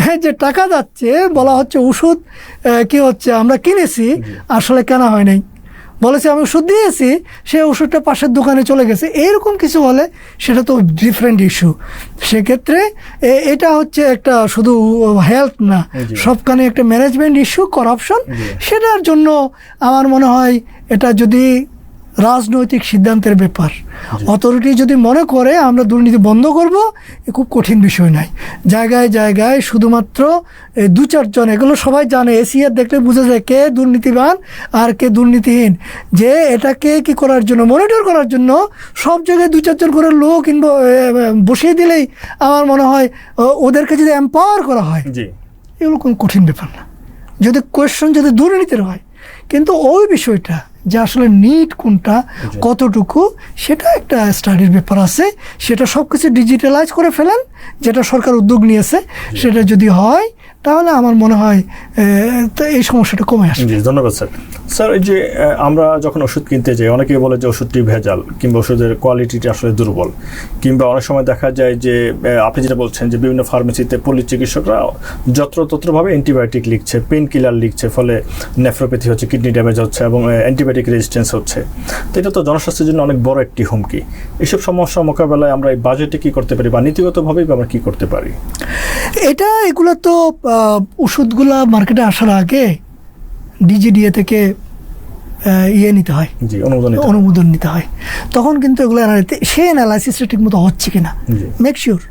হ্যাঁ, যে টাকা যাচ্ছে, বলা হচ্ছে ওষুধ কি হচ্ছে আমরা কিনেছি, আসলে কেনা হয় নাই, বলেছে আমি ওষুধ দিয়েছি, সেই ওষুধটা পাশের দোকানে চলে গেছে, এইরকম কিছু হলে সেটা তো ডিফারেন্ট ইস্যু। সেক্ষেত্রে এটা হচ্ছে একটা শুধু হেলথ না, সবখানে একটা ম্যানেজমেন্ট ইস্যু, করাপশন। সেটার জন্য আমার মনে হয় এটা যদি রাজনৈতিক সিদ্ধান্তের ব্যাপার, অথরিটি যদি মনে করে আমরা দুর্নীতি বন্ধ করব, খুব কঠিন বিষয় নাই। জায়গায় জায়গায় শুধুমাত্র 2-4 জন, এগুলো সবাই জানে, এসিআর দেখলে বোঝা যায় কে দুর্নীতিবান আর কে দুর্নীতিহীন। যে এটাকে কি করার জন্য, মনিটর করার জন্য সব জায়গায় 2-4 জন করে লোক বসিয়ে দিলেই আমার মনে হয় ওদেরকে যদি এম্পাওয়ার করা হয়, এগুলো কোনো কঠিন ব্যাপার না। যদি কোয়েশ্চন যদি দুর্নীতির হয়, কিন্তু ওই বিষয়টা যে আসলে নিট কোনটা, কতটুকু, সেটা একটা স্টাডির ব্যাপার আছে। সেটা সব কিছু ডিজিটালাইজ করে ফেলেন, যেটা সরকার উদ্যোগ নিয়েছে, সেটা যদি হয় তাহলে আমার মনে হয় এই সমস্যাটা কমে আসবে। ধন্যবাদ স্যার। স্যার, এই যে আমরা যখন ওষুধ কিনতে যাই, অনেকেই বলে যে ওষুধটি ভেজাল, কিংবা ওষুধের কোয়ালিটিটা আসলে দুর্বল, কিংবা অনেক সময় দেখা যায় যে আপনি যেটা বলছেন যে বিভিন্ন ফার্মেসিতে পল্লী চিকিৎসকরা যত্রতত্রভাবে অ্যান্টিবায়োটিক লিখছে, পেন কিলার লিখছে, ফলে নেফ্রোপ্যাথি হচ্ছে, কিডনি ড্যামেজ হচ্ছে এবং অ্যান্টিবায়োটিক রেজিস্ট্যান্স হচ্ছে। তো এটা তো জনস্বাস্থ্যের জন্য অনেক বড় একটি হুমকি। এসব সমস্যা মোকাবেলায় আমরা এই বাজেটে কী করতে পারি, বা নীতিগতভাবেই আমরা কী করতে পারি? এগুলো তো ওষুধগুলা মার্কেটে আসার আগে ডিজিডিএ থেকে নিতে হয়, অনুমোদন নিতে হয়। তখন কিন্তু এগুলো সেই অ্যানালাইসিসটা ঠিক মতো হচ্ছে কিনা মেক শিওর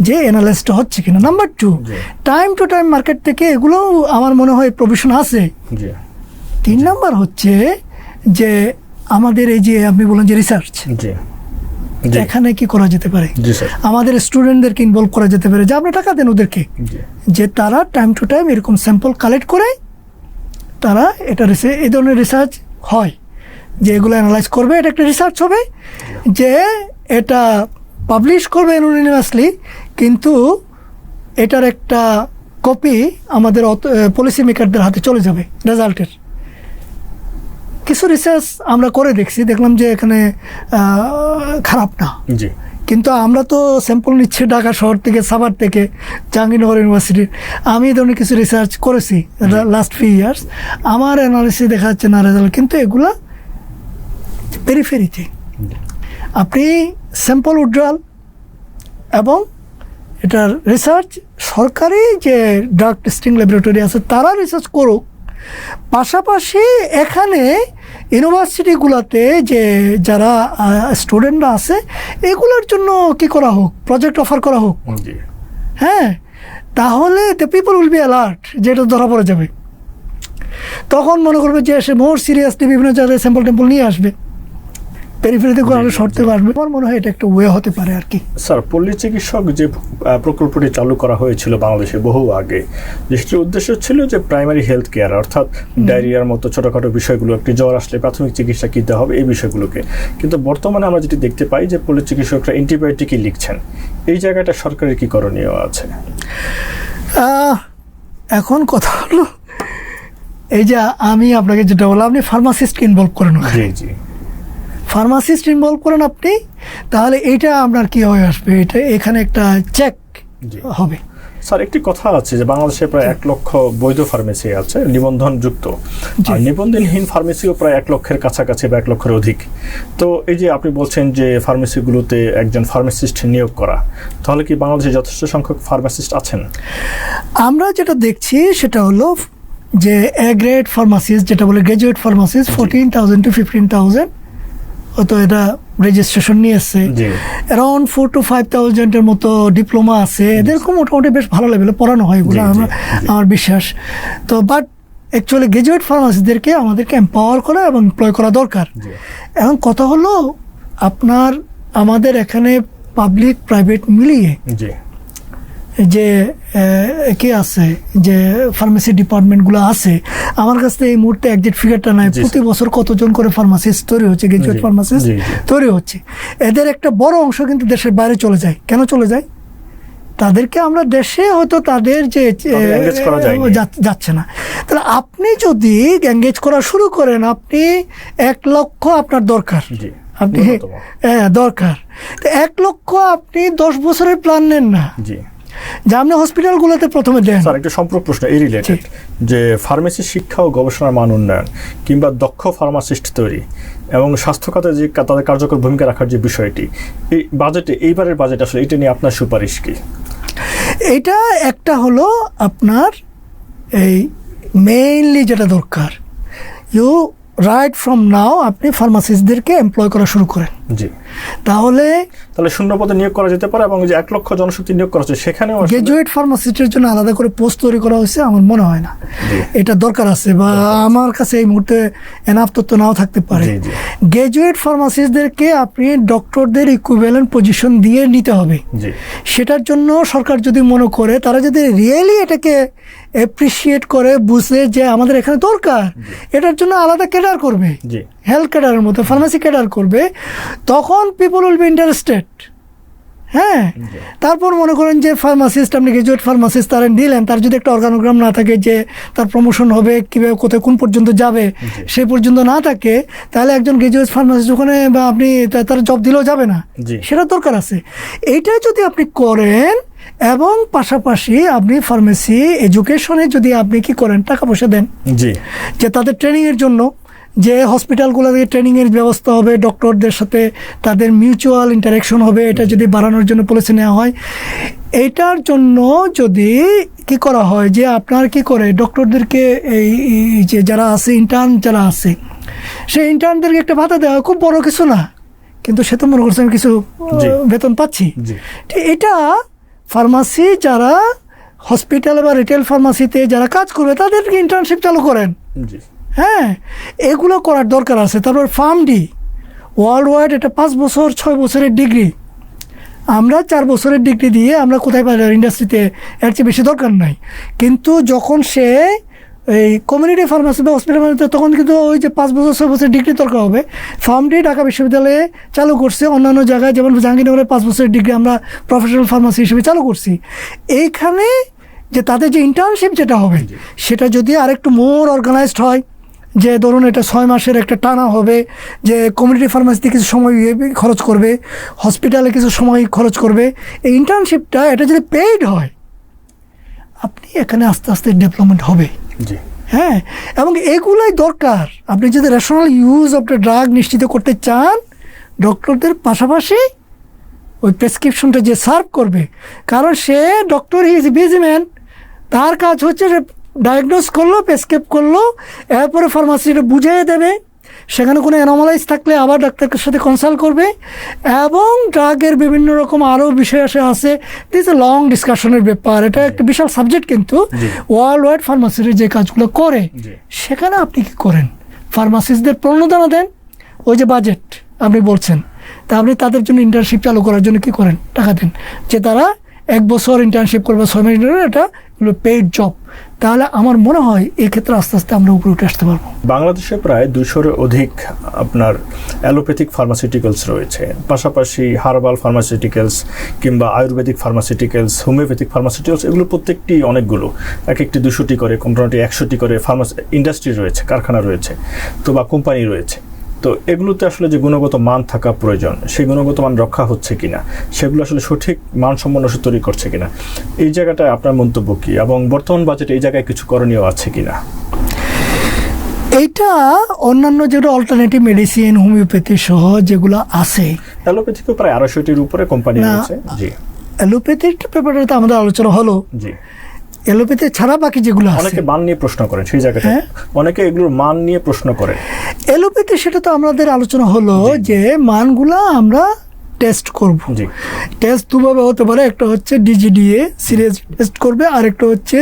যে অ্যানালাইসিসটা হচ্ছে কিনা। Number 2, time to time market থেকে এগুলো আমার মনে হয় প্রভিশন আছে। 3 নাম্বার হচ্ছে যে আমাদের এই যে আপনি বলেন যে রিসার্চ, এখানে কি করা যেতে পারে, আমাদের স্টুডেন্টদেরকে ইনভলভ করা যেতে পারে, যে আপনি টাকা দেন ওদেরকে, যে তারা টাইম টু টাইম এরকম স্যাম্পল কালেক্ট করে তারা এটা এই ধরনের রিসার্চ হয়, যে এগুলো অ্যানালাইজ করবে, এটা একটা রিসার্চ হবে, যে এটা পাবলিশ করবে অ্যানোনিমাসলি, কিন্তু এটার একটা কপি আমাদের পলিসি মেকারদের হাতে চলে যাবে রেজাল্টের। কিছু রিসার্চ আমরা করে দেখলাম যে এখানে খারাপ না, কিন্তু আমরা তো স্যাম্পল নিচ্ছি ঢাকা শহর থেকে, সাভার থেকে, জাহাঙ্গীরনগর ইউনিভার্সিটির। আমি এই ধরনের কিছু রিসার্চ করেছি লাস্ট ফিউ ইয়ার্স, আমার অ্যানালিসিস দেখা যাচ্ছে না রেজাল্ট, কিন্তু এগুলা পেরিফেরিতে। আপনি স্যাম্পল উইথড্রয়াল এবং এটার রিসার্চ সরকারি যে ড্রাগ টেস্টিং ল্যাবরেটরি আছে তারা রিসার্চ করুক, পাশাপাশি এখানে ইউনিভার্সিটিগুলোতে যে যারা স্টুডেন্টরা আছে এগুলোর জন্য কি করা হোক, প্রজেক্ট অফার করা হোক। হ্যাঁ, তাহলে the people will be alert, যেটা ধরা পড়ে যাবে। তখন মনে করবে যে সে মোর সিরিয়াসলি বিভিন্ন জায়গায় স্যাম্পল টেম্পল নিয়ে আসবে, পেরিফেরিতে করে শর্ট থেকে আসবে। আমার মনে হয় এটা একটা ওয়ে হতে পারে আর কি। স্যার, পল্লী চিকিৎসক যে প্রকল্পটি চালু করা হয়েছিল বাংলাদেশে বহু আগে, যেটির উদ্দেশ্য ছিল যে প্রাইমারি হেলথ কেয়ার, অর্থাৎ ডায়রিয়ার মতো ছোটোখাটো বিষয়গুলো, একটি জ্বর আসলে প্রাথমিক চিকিৎসা কীতে হবে এই বিষয়গুলোকে। কিন্তু বর্তমানে আমরা যেটি দেখতে পাই যে পল্লী চিকিৎসকরা অ্যান্টিবায়োটিকই লিখছেন, এই জায়গাটা সরকারের কী করণীয় আছে? এখন কথা হলো এই যে আমি আপনাকে যেটা বললাম, আপনি ফার্মাসিস্টকে ইনভলভ করেন, ফার্মাসিস্ট ইনভলভ করেন আপনি, তাহলে এইটা আপনার কি হয়ে আসবে, এটা এখানে একটা চেক হবে। স্যার, একটি কথা আছে যে বাংলাদেশে প্রায় 1 লক্ষ বৈধ ফার্মেসি আছে নিবন্ধনযুক্ত, আর নিবন্ধনহীন ফার্মেসিও প্রায় 1 লক্ষের কাছাকাছি বা 1 লক্ষের অধিক। তো এই যে আপনি বলছেন যে ফার্মেসিগুলোতে একজন ফার্মাসিস্ট নিয়োগ করা, তাহলে কি বাংলাদেশে যথেষ্ট সংখ্যক ফার্মাসিস্ট আছেন? আমরা যেটা দেখছি সেটা হলো যে এ গ্রেড ফার্মাসিস্ট, যেটা বলে গ্র্যাজুয়েট ফার্মাসিস্ট, 14,000 to 15,000 তো এটা রেজিস্ট্রেশন নিয়ে এসছে। অ্যারাউন্ড 4,000 to 5,000 এর মতো ডিপ্লোমা আছে, এদেরকে মোটামুটি বেশ ভালো লেভেলে পড়ানো হয় এগুলো আমার বিশ্বাস। তো বাট অ্যাকচুয়ালি গ্র্যাজুয়েট ফার্মাসিস্টদেরকে আমাদেরকে এম্পাওয়ার করা এবং এমপ্লয় করা দরকার। এখন কথা হলো আমাদের এখানে পাবলিক প্রাইভেট মিলিয়ে যে কে আছে, যে ফার্মেসি ডিপার্টমেন্টগুলো আছে, আমার কাছে এই মুহূর্তে একজ্যাক্ট ফিগারটা নাই, প্রতি বছর কতজন করে ফার্মাসিস্ট তৈরি হচ্ছে, গ্রাজুয়েট ফার্মাসিস্ট তৈরি হচ্ছে। এদের একটা বড় অংশ কিন্তু দেশের বাইরে চলে যায়। কেন চলে যায়? তাদেরকে আমরা দেশে হয়তো তাদের যে যাচ্ছে না। তাহলে আপনি যদি এঙ্গেজ করা শুরু করেন, আপনি 1 লক্ষ আপনার দরকার, আপনি দরকার, তো 1 লক্ষ আপনি 10 বছরের প্ল্যান নেন না, যে আপনি হসপিটালগুলোতে প্রথমে দেন। স্যার, একটা সম্পর্ক প্রশ্ন এই রিলেটেড, যে ফার্মেসি শিক্ষা ও গবেষণার মান উন্নয়ন কিংবা দক্ষ ফার্মাসিস্ট তৈরি এবং স্বাস্থ্য খাতে যে তাদের কার্যকর ভূমিকা রাখার যে বিষয়টি, এই বাজেটে, এইবারের বাজেট আসলে এটা নিয়ে আপনার সুপারিশ কি? এটা একটা হলো আপনার এই মেইনলি যেটা দরকার, ইউ রাইট ফ্রম নাও আপনি ফার্মাসিস্টদেরকে এমপ্লয় করা শুরু করেন। জি, তাহলে শূন্য পদে নিয়োগ করা যেতে পারে, এবং যে 1 লক্ষ জনশক্তি নিয়োগ করা হচ্ছে সেখানেও গ্রাজুয়েট ফার্মাসিস্টের জন্য আলাদা করে পোস্ট তৈরি করা হয়েছে। আমার মনে হয় না এটা দরকার আছে, বা আমার কাছে এই মুহূর্তে এনাফ তথ্য নাও থাকতে পারে। গ্রাজুয়েট ফার্মাসিস্টদেরকে আপনি ডক্টরদের ইকুইভ্যালেন্ট পজিশন দিয়ে নিতে হবে। সেটার জন্য সরকার যদি মনে করে, তারা যদি রিয়েলি এটাকে অ্যাপ্রিসিয়েট করে, বুঝে যে আমাদের এখানে দরকার, এটার জন্য আলাদা ক্যাডার করবে, হেলথ ক্যাডারের মতো ফার্মাসি ক্যাডার করবে, তখন পিপল উইল বি ইন্টারেস্টেড। হ্যাঁ, তারপর মনে করেন যে ফার্মাসিস্ট, আপনি গ্রাজুয়েট ফার্মাসিস্ট তারা দিলেন, তার যদি একটা অর্গানোগ্রাম না থাকে যে তার প্রমোশন হবে কীভাবে, কোথায় কোন পর্যন্ত যাবে, সেই পর্যন্ত না থাকে, তাহলে একজন গ্রাজুয়েট ফার্মাসিস্ট ওখানে বা আপনি তার জব দিলেও যাবে না। সেটা দরকার আছে। এইটাই যদি আপনি করেন, এবং পাশাপাশি আপনি ফার্মেসি এডুকেশনে যদি আপনি কি করেন, টাকা পয়সা দেন, যে তাদের ট্রেনিংয়ের জন্য যে হসপিটালগুলোতে ট্রেনিংয়ের ব্যবস্থা হবে, ডক্টরদের সাথে তাদের মিউচুয়াল ইন্টারাকশন হবে, এটা যদি বাড়ানোর জন্য পলিসি নেওয়া হয়, এইটার জন্য যদি কি করা হয়, যে আপনার কি করে ডক্টরদেরকে এই যে যারা আছে, ইন্টার্ন যারা আছে, সেই ইন্টার্নদেরকে একটা ভাতা দেওয়া হয়, খুব বড় কিছু না, কিন্তু সে তো মনে করছেন কিছু বেতন পাচ্ছি। এটা ফার্মাসি যারা হসপিটাল বা রিটেল ফার্মাসিতে যারা কাজ করবে, তাদেরকে ইন্টার্নশিপ চালু করেন। হ্যাঁ, এগুলো করার দরকার আছে। তারপর ফার্মডি ওয়ার্ল্ড ওয়াইড এটা 5 বছর 6 বছরের ডিগ্রি, আমরা 4 বছরের ডিগ্রি দিয়ে আমরা কোথায় পাই ইন্ডাস্ট্রিতে, এর চেয়ে বেশি দরকার নাই। কিন্তু যখন সে এই কমিউনিটি ফার্মাসি বা হসপিটাল, তখন কিন্তু ওই যে 5 বছর 6 বছরের ডিগ্রি দরকার হবে। ফার্মডি ঢাকা বিশ্ববিদ্যালয়ে চালু করছে, অন্যান্য জায়গায় যেমন জাহাঙ্গীরনগরে 5 বছরের ডিগ্রি আমরা প্রফেশনাল ফার্মাসি হিসেবে চালু করছি। এইখানে যে তাদের যে ইন্টার্নশিপ যেটা হবে, সেটা যদি আরেকটু মোর অর্গানাইজড হয়, যে ধরুন এটা 6 মাসের একটা টানা হবে, যে কমিউনিটি ফার্মাসিতে কিছু সময় খরচ করবে, হসপিটালে কিছু সময় খরচ করবে, এই ইন্টার্নশিপটা এটা যদি পেইড হয়, আপনি এখানে আস্তে আস্তে ডেভেলপমেন্ট হবে। হ্যাঁ, এবং এগুলাই দরকার। আপনি যদি rational use of the drug নিশ্চিত করতে চান, ডক্টরদের পাশাপাশি ওই প্রেসক্রিপশনটা যে সার্ভ করবে, কারণ সে doctor he is busy man, তার কাজ হচ্ছে ডায়াগনোস করলো, প্রেসক্রাইব করলো, এরপরে ফার্মাসিটা বুঝিয়ে দেবে, সেখানে কোনো অ্যানোমালাইজ থাকলে আবার ডাক্তারের সাথে কনসাল্ট করবে, এবং ড্রাগের বিভিন্ন রকম আরও বিষয় আছে। দিস এ লং ডিসকাশনের ব্যাপার, এটা একটা বিশাল সাবজেক্ট। কিন্তু ওয়ার্ল্ড ওয়াইড ফার্মাসির যে কাজগুলো করে, সেখানে আপনি কি করেন, ফার্মাসিস্টদের প্রণোদনা দেন, ওই যে বাজেট আপনি বলছেন, তা আপনি তাদের জন্য ইন্টার্নশিপ চালু করার জন্য কি করেন, টাকা দেন, যে তারা 1 বছর ইন্টার্নশিপ করবে, 6 মাস, এটা পেইড জব। তাহলে আমার মনে হয় এই ক্ষেত্রে আস্তে আস্তে আমরা উপরে উঠে আসতে পারবো। বাংলাদেশে প্রায় 200-এর অধিক আপনার অ্যালোপ্যাথিক ফার্মাসিউটিক্যালস রয়েছে, পাশাপাশি হার্বাল ফার্মাসিউটিক্যালস কিংবা আয়ুর্বেদিক ফার্মাসিউটিক্যালস, হোমিওপ্যাথিক ফার্মাসিউটিক্যালস, এগুলো প্রত্যেকটি অনেকগুলো, একটি 200টি করে, কোম্পানিটি 100টি করে ফার্মাসি ইন্ডাস্ট্রি রয়েছে, কারখানা রয়েছে, তো বা কোম্পানি রয়েছে। তো এগুলোতে আসলে যে গুণগত মান থাকা প্রয়োজন, সেই গুণগত মান রক্ষা হচ্ছে কিনা, সেগুলো আসলে সঠিক মানসম্পন্ন ওষুধ তৈরি করছে কিনা, এই জায়গাটায় আপনার মন্তব্য কি, এবং বর্তমান বাজেটে এই জায়গায় কিছু করণীয় আছে কিনা? এইটা অন্যান্য যেগুলো অল্টারনেটিভ মেডিসিন, হোমিওপ্যাথি সহ যেগুলো আছে, অ্যালোপ্যাথিকেও প্রায় 250-টির উপরে কোম্পানি রয়েছে। জি, অ্যালোপ্যাথির ব্যাপারে তো আমাদের আলোচনা হলো। জি, অ্যালোপ্যাথি ছাড়া বাকি যেগুলো আছে, অনেকে মান নিয়ে প্রশ্ন করেন, সেই জায়গাটা অনেকে এগুলোর মান নিয়ে প্রশ্ন করেন। অ্যালোপ্যাথি সেটা তো আমাদের আলোচনা হলো, যে মানগুলা আমরা টেস্ট করব। জি। টেস্ট দুভাবে হতে পারে, একটা হচ্ছে ডিজিডিএ সিরিয়াস টেস্ট করবে, আর একটা হচ্ছে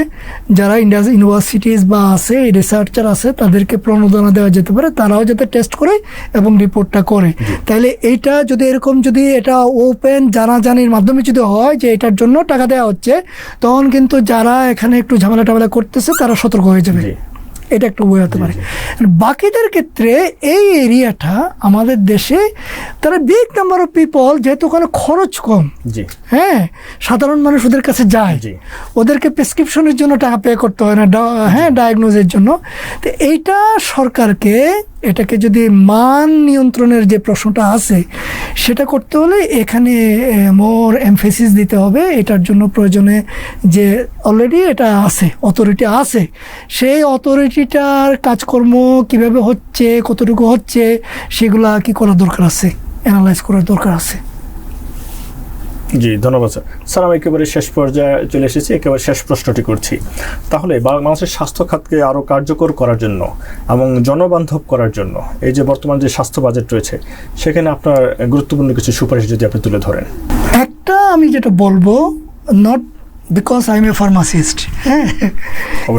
যারা ইউনিভার্সিটিজ বা আছে রিসার্চার আছে তাদেরকে প্রণোদনা দেওয়া যেতে পারে, তারাও যাতে টেস্ট করে এবং রিপোর্টটা করে। তাহলে এইটা যদি এরকম যদি এটা ওপেন জানাজানির মাধ্যমে যদি হয় যে এটার জন্য টাকা দেওয়া হচ্ছে, তখন কিন্তু যারা এখানে একটু ঝামেলা টামেলা করতেছে তারা সতর্ক হয়ে যাবে। এটা একটা বই হতে পারে। বাকিদের ক্ষেত্রে এই এরিয়াটা আমাদের দেশে তারা বিগ নাম্বার অফ পিপল, যেহেতু ওখানে খরচ কম, হ্যাঁ, সাধারণ মানুষ ওদের কাছে যায়, ওদেরকে প্রেসক্রিপশনের জন্য টাকা পে করতে হয় না, হ্যাঁ, ডায়াগনোজের জন্য। তো এইটা সরকারকে এটাকে যদি মান নিয়ন্ত্রণের যে প্রশ্নটা আছে সেটা করতে হলে এখানে মোর এমফেসিস দিতে হবে। এটার জন্য প্রয়োজনে যে অলরেডি এটা আছে, অথরিটি আছে, সেই অথরিটিটার কাজকর্ম কিভাবে হচ্ছে, কতটুকু হচ্ছে, সেগুলা কি করার দরকার আছে, অ্যানালাইজ করার দরকার আছে। জি, ধন্যবাদ স্যার। স্যার, আমি একেবারে শেষ পর্যায়ে চলে এসেছি, একেবারে শেষ প্রশ্নটি করছি। তাহলে বাংলাদেশের স্বাস্থ্য খাতকে আরও কার্যকর করার জন্য এবং জনবান্ধব করার জন্য এই যে বর্তমান যে স্বাস্থ্য বাজেট রয়েছে, সেখানে আপনার গুরুত্বপূর্ণ কিছু সুপারিশ যদি আপনি তুলে ধরেন। একটা আমি যেটা বলবো, not because I M A pharmacist, হ্যাঁ,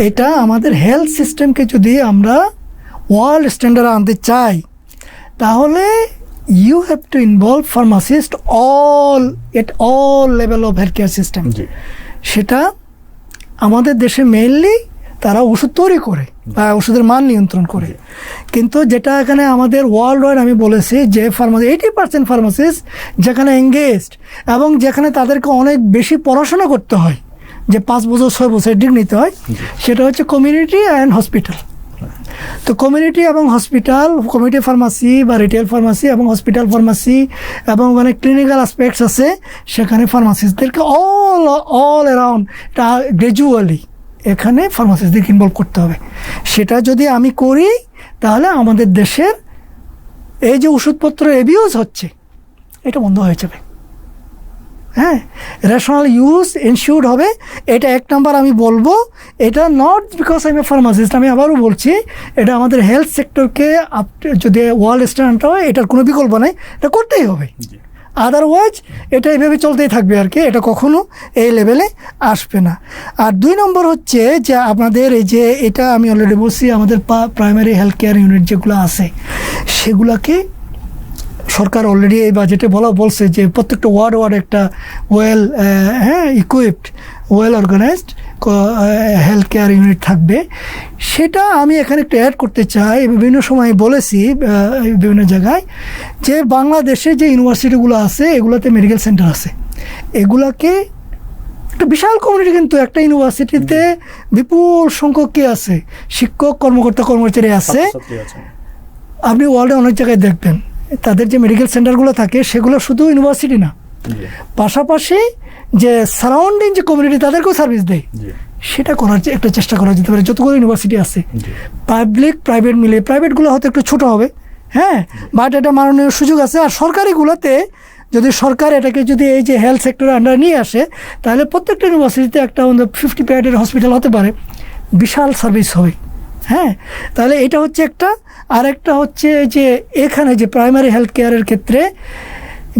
এটা আমাদের হেলথ সিস্টেমকে যদি আমরা ওয়ার্ল্ড স্ট্যান্ডার্ডে আনতে চাই, তাহলে you have to involve pharmacists at all level of healthcare system. সেটা আমাদের দেশে মেইনলি তারা ওষুধ তৈরি করে বা ওষুধের মান নিয়ন্ত্রণ করে, কিন্তু যেটা এখানে আমাদের ওয়ার্ল্ড ওয়াইড আমি বলেছি যে 80% ফার্মাসিস্ট যেখানে এঙ্গেজড এবং যেখানে তাদেরকে অনেক বেশি পড়াশোনা করতে হয়, যে 5 বছর 6 বছর ডিগ্রি নিতে হয়, সেটা হচ্ছে কমিউনিটি অ্যান্ড হসপিটাল। তো কমিউনিটি এবং হসপিটাল, কমিউনিটি ফার্মাসি বা রিটেল ফার্মাসি এবং হসপিটাল ফার্মাসি এবং অনেক ক্লিনিক্যাল অ্যাসপেক্টস আছে, সেখানে ফার্মাসিস্টদেরকে অল অ্যারাউন্ড গ্র্যাজুয়ালি এখানে ফার্মাসিস্টদেরকে ইনভলভ করতে হবে। সেটা যদি আমি করি তাহলে আমাদের দেশের এই যে ওষুধপত্র অ্যাবিউজ হচ্ছে এটা বন্ধ হয়ে যাবে। হ্যাঁ, রেশনাল ইউজ এনশিওর্ড হবে, এটা এক নাম্বার আমি বলবো। এটা not because I M A pharmacist, আমি আবারও বলছি, এটা আমাদের হেলথ সেক্টরকে যদি ওয়ার্ল্ড স্ট্যান্ডার্ড হয়, এটার কোনো বিকল্প নেই, এটা করতেই হবে। আদারওয়াইজ এটা এইভাবে চলতেই থাকবে আর কি, এটা কখনো এই লেভেলে আসবে না। আর 2 নম্বর হচ্ছে যে আমাদের এই যে এটা আমি অলরেডি বলছি, আমাদের প্রাইমারি হেলথ কেয়ার ইউনিট যেগুলো আছে সেগুলোকে সরকার অলরেডি এই বাজেটে বলছে যে প্রত্যেকটা ওয়ার্ড একটা equipped well organised health care unit থাকবে। সেটা আমি এখানে একটু অ্যাড করতে চাই, বিভিন্ন সময় বলেছি বিভিন্ন জায়গায়, যে বাংলাদেশে যে ইউনিভার্সিটিগুলো আছে এগুলোতে মেডিকেল সেন্টার আছে, এগুলাকে একটা বিশাল কমিউনিটি, কিন্তু একটা ইউনিভার্সিটিতে বিপুল সংখ্যক কি আছে, শিক্ষক, কর্মচারী আছে। আপনি ওয়ার্ল্ডে অনেক জায়গায় দেখবেন তাদের যে মেডিকেল সেন্টারগুলো থাকে সেগুলো শুধু ইউনিভার্সিটি না, পাশাপাশি যে সারাউন্ডিং যে কমিউনিটি তাদেরকেও সার্ভিস দেয়। সেটা করার একটা চেষ্টা করা যেতে পারে। যতগুলো ইউনিভার্সিটি আছে পাবলিক প্রাইভেট মিলে, প্রাইভেটগুলো হয়তো একটু ছোটো হবে, হ্যাঁ, বাট এটা মাননীয় সুযোগ আছে। আর সরকারিগুলোতে যদি সরকার এটাকে যদি এই যে হেলথ সেক্টরের আন্ডারে নিয়ে আসে, তাহলে প্রত্যেকটা ইউনিভার্সিটিতে একটা 50 বেডের হসপিটাল হতে পারে, বিশাল সার্ভিস হবে। হ্যাঁ, তাহলে এটা হচ্ছে একটা। আরেকটা হচ্ছে যে এখানে যে প্রাইমারি হেলথ কেয়ারের ক্ষেত্রে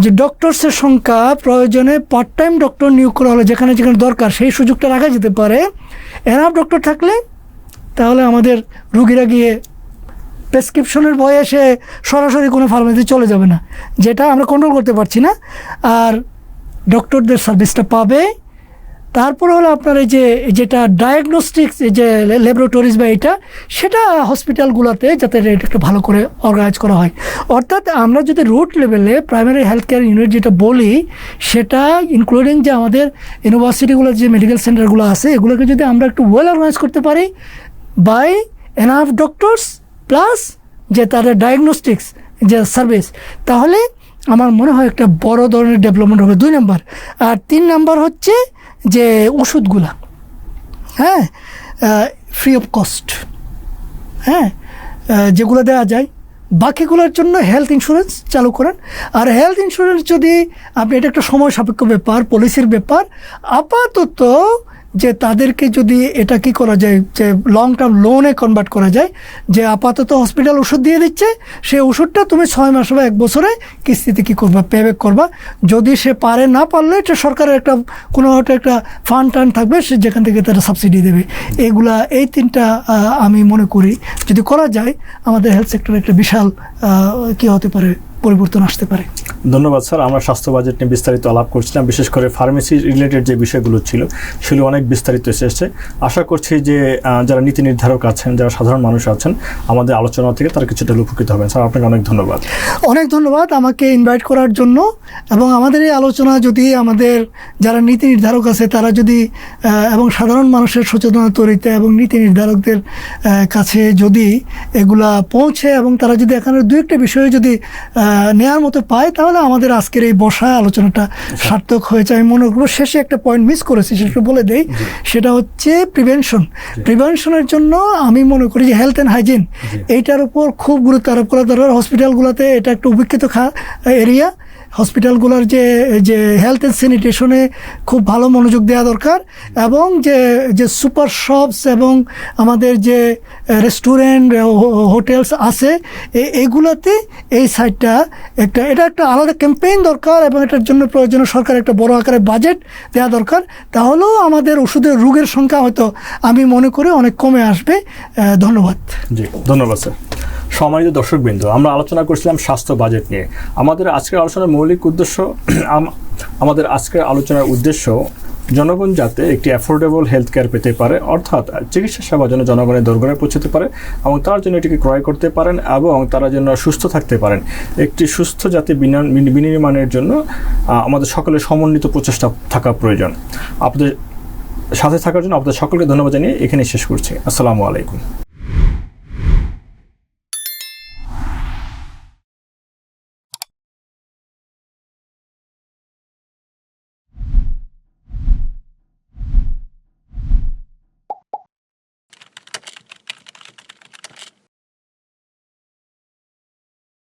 যে ডক্টরসের সংখ্যা প্রয়োজনে পার্ট টাইম ডক্টর নিয়োগ করা হলে যেখানে যেখানে দরকার সেই সুযোগটা রাখা যেতে পারে। এনাফ ডক্টর থাকলে তাহলে আমাদের রুগীরা গিয়ে প্রেসক্রিপশনের ভয়ে সে সরাসরি কোনো ফার্মেসি চলে যাবে না, যেটা আমরা কন্ট্রোল করতে পারছি না, আর ডক্টরদের সার্ভিসটা পাবে। তারপরে হলো আপনার এই যে যেটা ডায়াগনস্টিক্স, এই যে ল্যাবরেটরিজ বা এটা, সেটা হসপিটালগুলোতে যাতে এটা ভালো করে অর্গানাইজ করা হয়। অর্থাৎ আমরা যদি রুট লেভেলে প্রাইমারি হেলথ কেয়ার ইউনিট যেটা বলি, সেটা ইনক্লুডিং যে আমাদের ইউনিভার্সিটিগুলোর যে মেডিকেল সেন্টারগুলো আছে, এগুলোকে যদি আমরা একটু ওয়েল অর্গানাইজ করতে পারি বাই এনাফ ডক্টরস প্লাস যে তাদের ডায়াগনস্টিক্স যে সার্ভিস, তাহলে আমার মনে হয় একটা বড় ধরনের ডেভেলপমেন্ট হবে। 2 নম্বর। আর 3 নম্বর হচ্ছে যে ওষুধগুলা, হ্যাঁ, ফ্রি অফ কস্ট, হ্যাঁ, যেগুলো দেওয়া যায়, বাকিগুলোর জন্য হেলথ ইন্স্যুরেন্স চালু করেন। আর হেলথ ইন্স্যুরেন্স যদি আপনি, এটা একটা সময় সাপেক্ষ ব্যাপার, পলিসির ব্যাপার, আপাতত যে তাদেরকে যদি এটা কি করা যায় যে লং টার্ম লোনে কনভার্ট করা যায়, যে আপাতত হসপিটাল ওষুধ দিয়ে দিচ্ছে, সেই ওষুধটা তুমি 6 মাস বা 1 বছরে কিস্তিতে কি করবা, পেব্যাক করবা। যদি সে পারে, না পারলে এটা সরকারের একটা কোনো একটা ফান্ড টান্ড থাকবে, সে যেখান থেকে তারা সাবসিডি দেবে। এগুলা এই 3টা আমি মনে করি যদি করা যায় আমাদের হেলথ সেক্টরে একটা বিশাল কি হতে পারে, পরিবর্তন আসতে পারে। ধন্যবাদ স্যার। আমরা স্বাস্থ্য বাজেট নিয়ে বিস্তারিত আলাপ করছিলাম, বিশেষ করে ফার্মেসি রিলেটেড যে বিষয়গুলো ছিল সেগুলো অনেক বিস্তারিত এসেছে। আশা করছি যে যারা নীতি নির্ধারক আছেন, যারা সাধারণ মানুষ আছেন, আমাদের আলোচনা থেকে তারা কিছুটা উপকৃত হবেন। স্যার, আপনাকে অনেক ধন্যবাদ। অনেক ধন্যবাদ আমাকে ইনভাইট করার জন্য। এবং আমাদের এই আলোচনা যদি আমাদের যারা নীতি নির্ধারক আছে তারা যদি এবং সাধারণ মানুষের সচেতনতা তৈরিতে এবং নীতি নির্ধারকদের কাছে যদি এগুলা পৌঁছে এবং তারা যদি এখানে 2-1টা বিষয়ে যদি নেওয়ার মতো পায়, তাহলে আমাদের আজকের এই বসা আলোচনাটা সার্থক হয়েছে। আমি মনে করবো শেষে একটা পয়েন্ট মিস করেছি, সেটা বলে দেই। সেটা হচ্ছে প্রিভেনশনের জন্য আমি মনে করি যে হেলথ অ্যান্ড হাইজিন এইটার উপর খুব গুরুত্ব আরোপ করা দরকার। হসপিটালগুলোতে এটা একটা উপেক্ষিত এরিয়া। হসপিটালগুলোর যে হেলথ অ্যান্ড স্যানিটেশনে খুব ভালো মনোযোগ দেওয়া দরকার, এবং যে সুপার শপস এবং আমাদের যে রেস্টুরেন্ট হোটেলস আছে এগুলোতে এই সাইডটা এটা একটা আলাদা ক্যাম্পেইন দরকার, এবং এটার জন্য প্রয়োজনীয় সরকার একটা বড় আকারে বাজেট দেওয়া দরকার। তাহলেও আমাদের ওষুধের রোগের সংখ্যা হয়তো আমি মনে করি অনেক কমে আসবে। ধন্যবাদ। জি, ধন্যবাদ স্যার। সম্মানিত দর্শকবৃন্দ, আমরা আলোচনা করছিলাম স্বাস্থ্য বাজেট নিয়ে। আমাদের আজকের আলোচনার মৌলিক উদ্দেশ্য, জনগণ যাতে একটি অ্যাফোর্ডেবল হেলথ কেয়ার পেতে পারে, অর্থাৎ চিকিৎসা সেবা যেন জনগণের দোরগোড়ায় পৌঁছতে পারে এবং তার জন্য এটিকে ক্রয় করতে পারেন এবং তারা যেন সুস্থ থাকতে পারেন। একটি সুস্থ জাতি বিনির্মাণের জন্য আমাদের সকলের সমন্বিত প্রচেষ্টা থাকা প্রয়োজন। আপনাদের সাথে থাকার জন্য আপনাদের সকলকে ধন্যবাদ জানিয়ে এখানে শেষ করছি। আসসালামু আলাইকুম।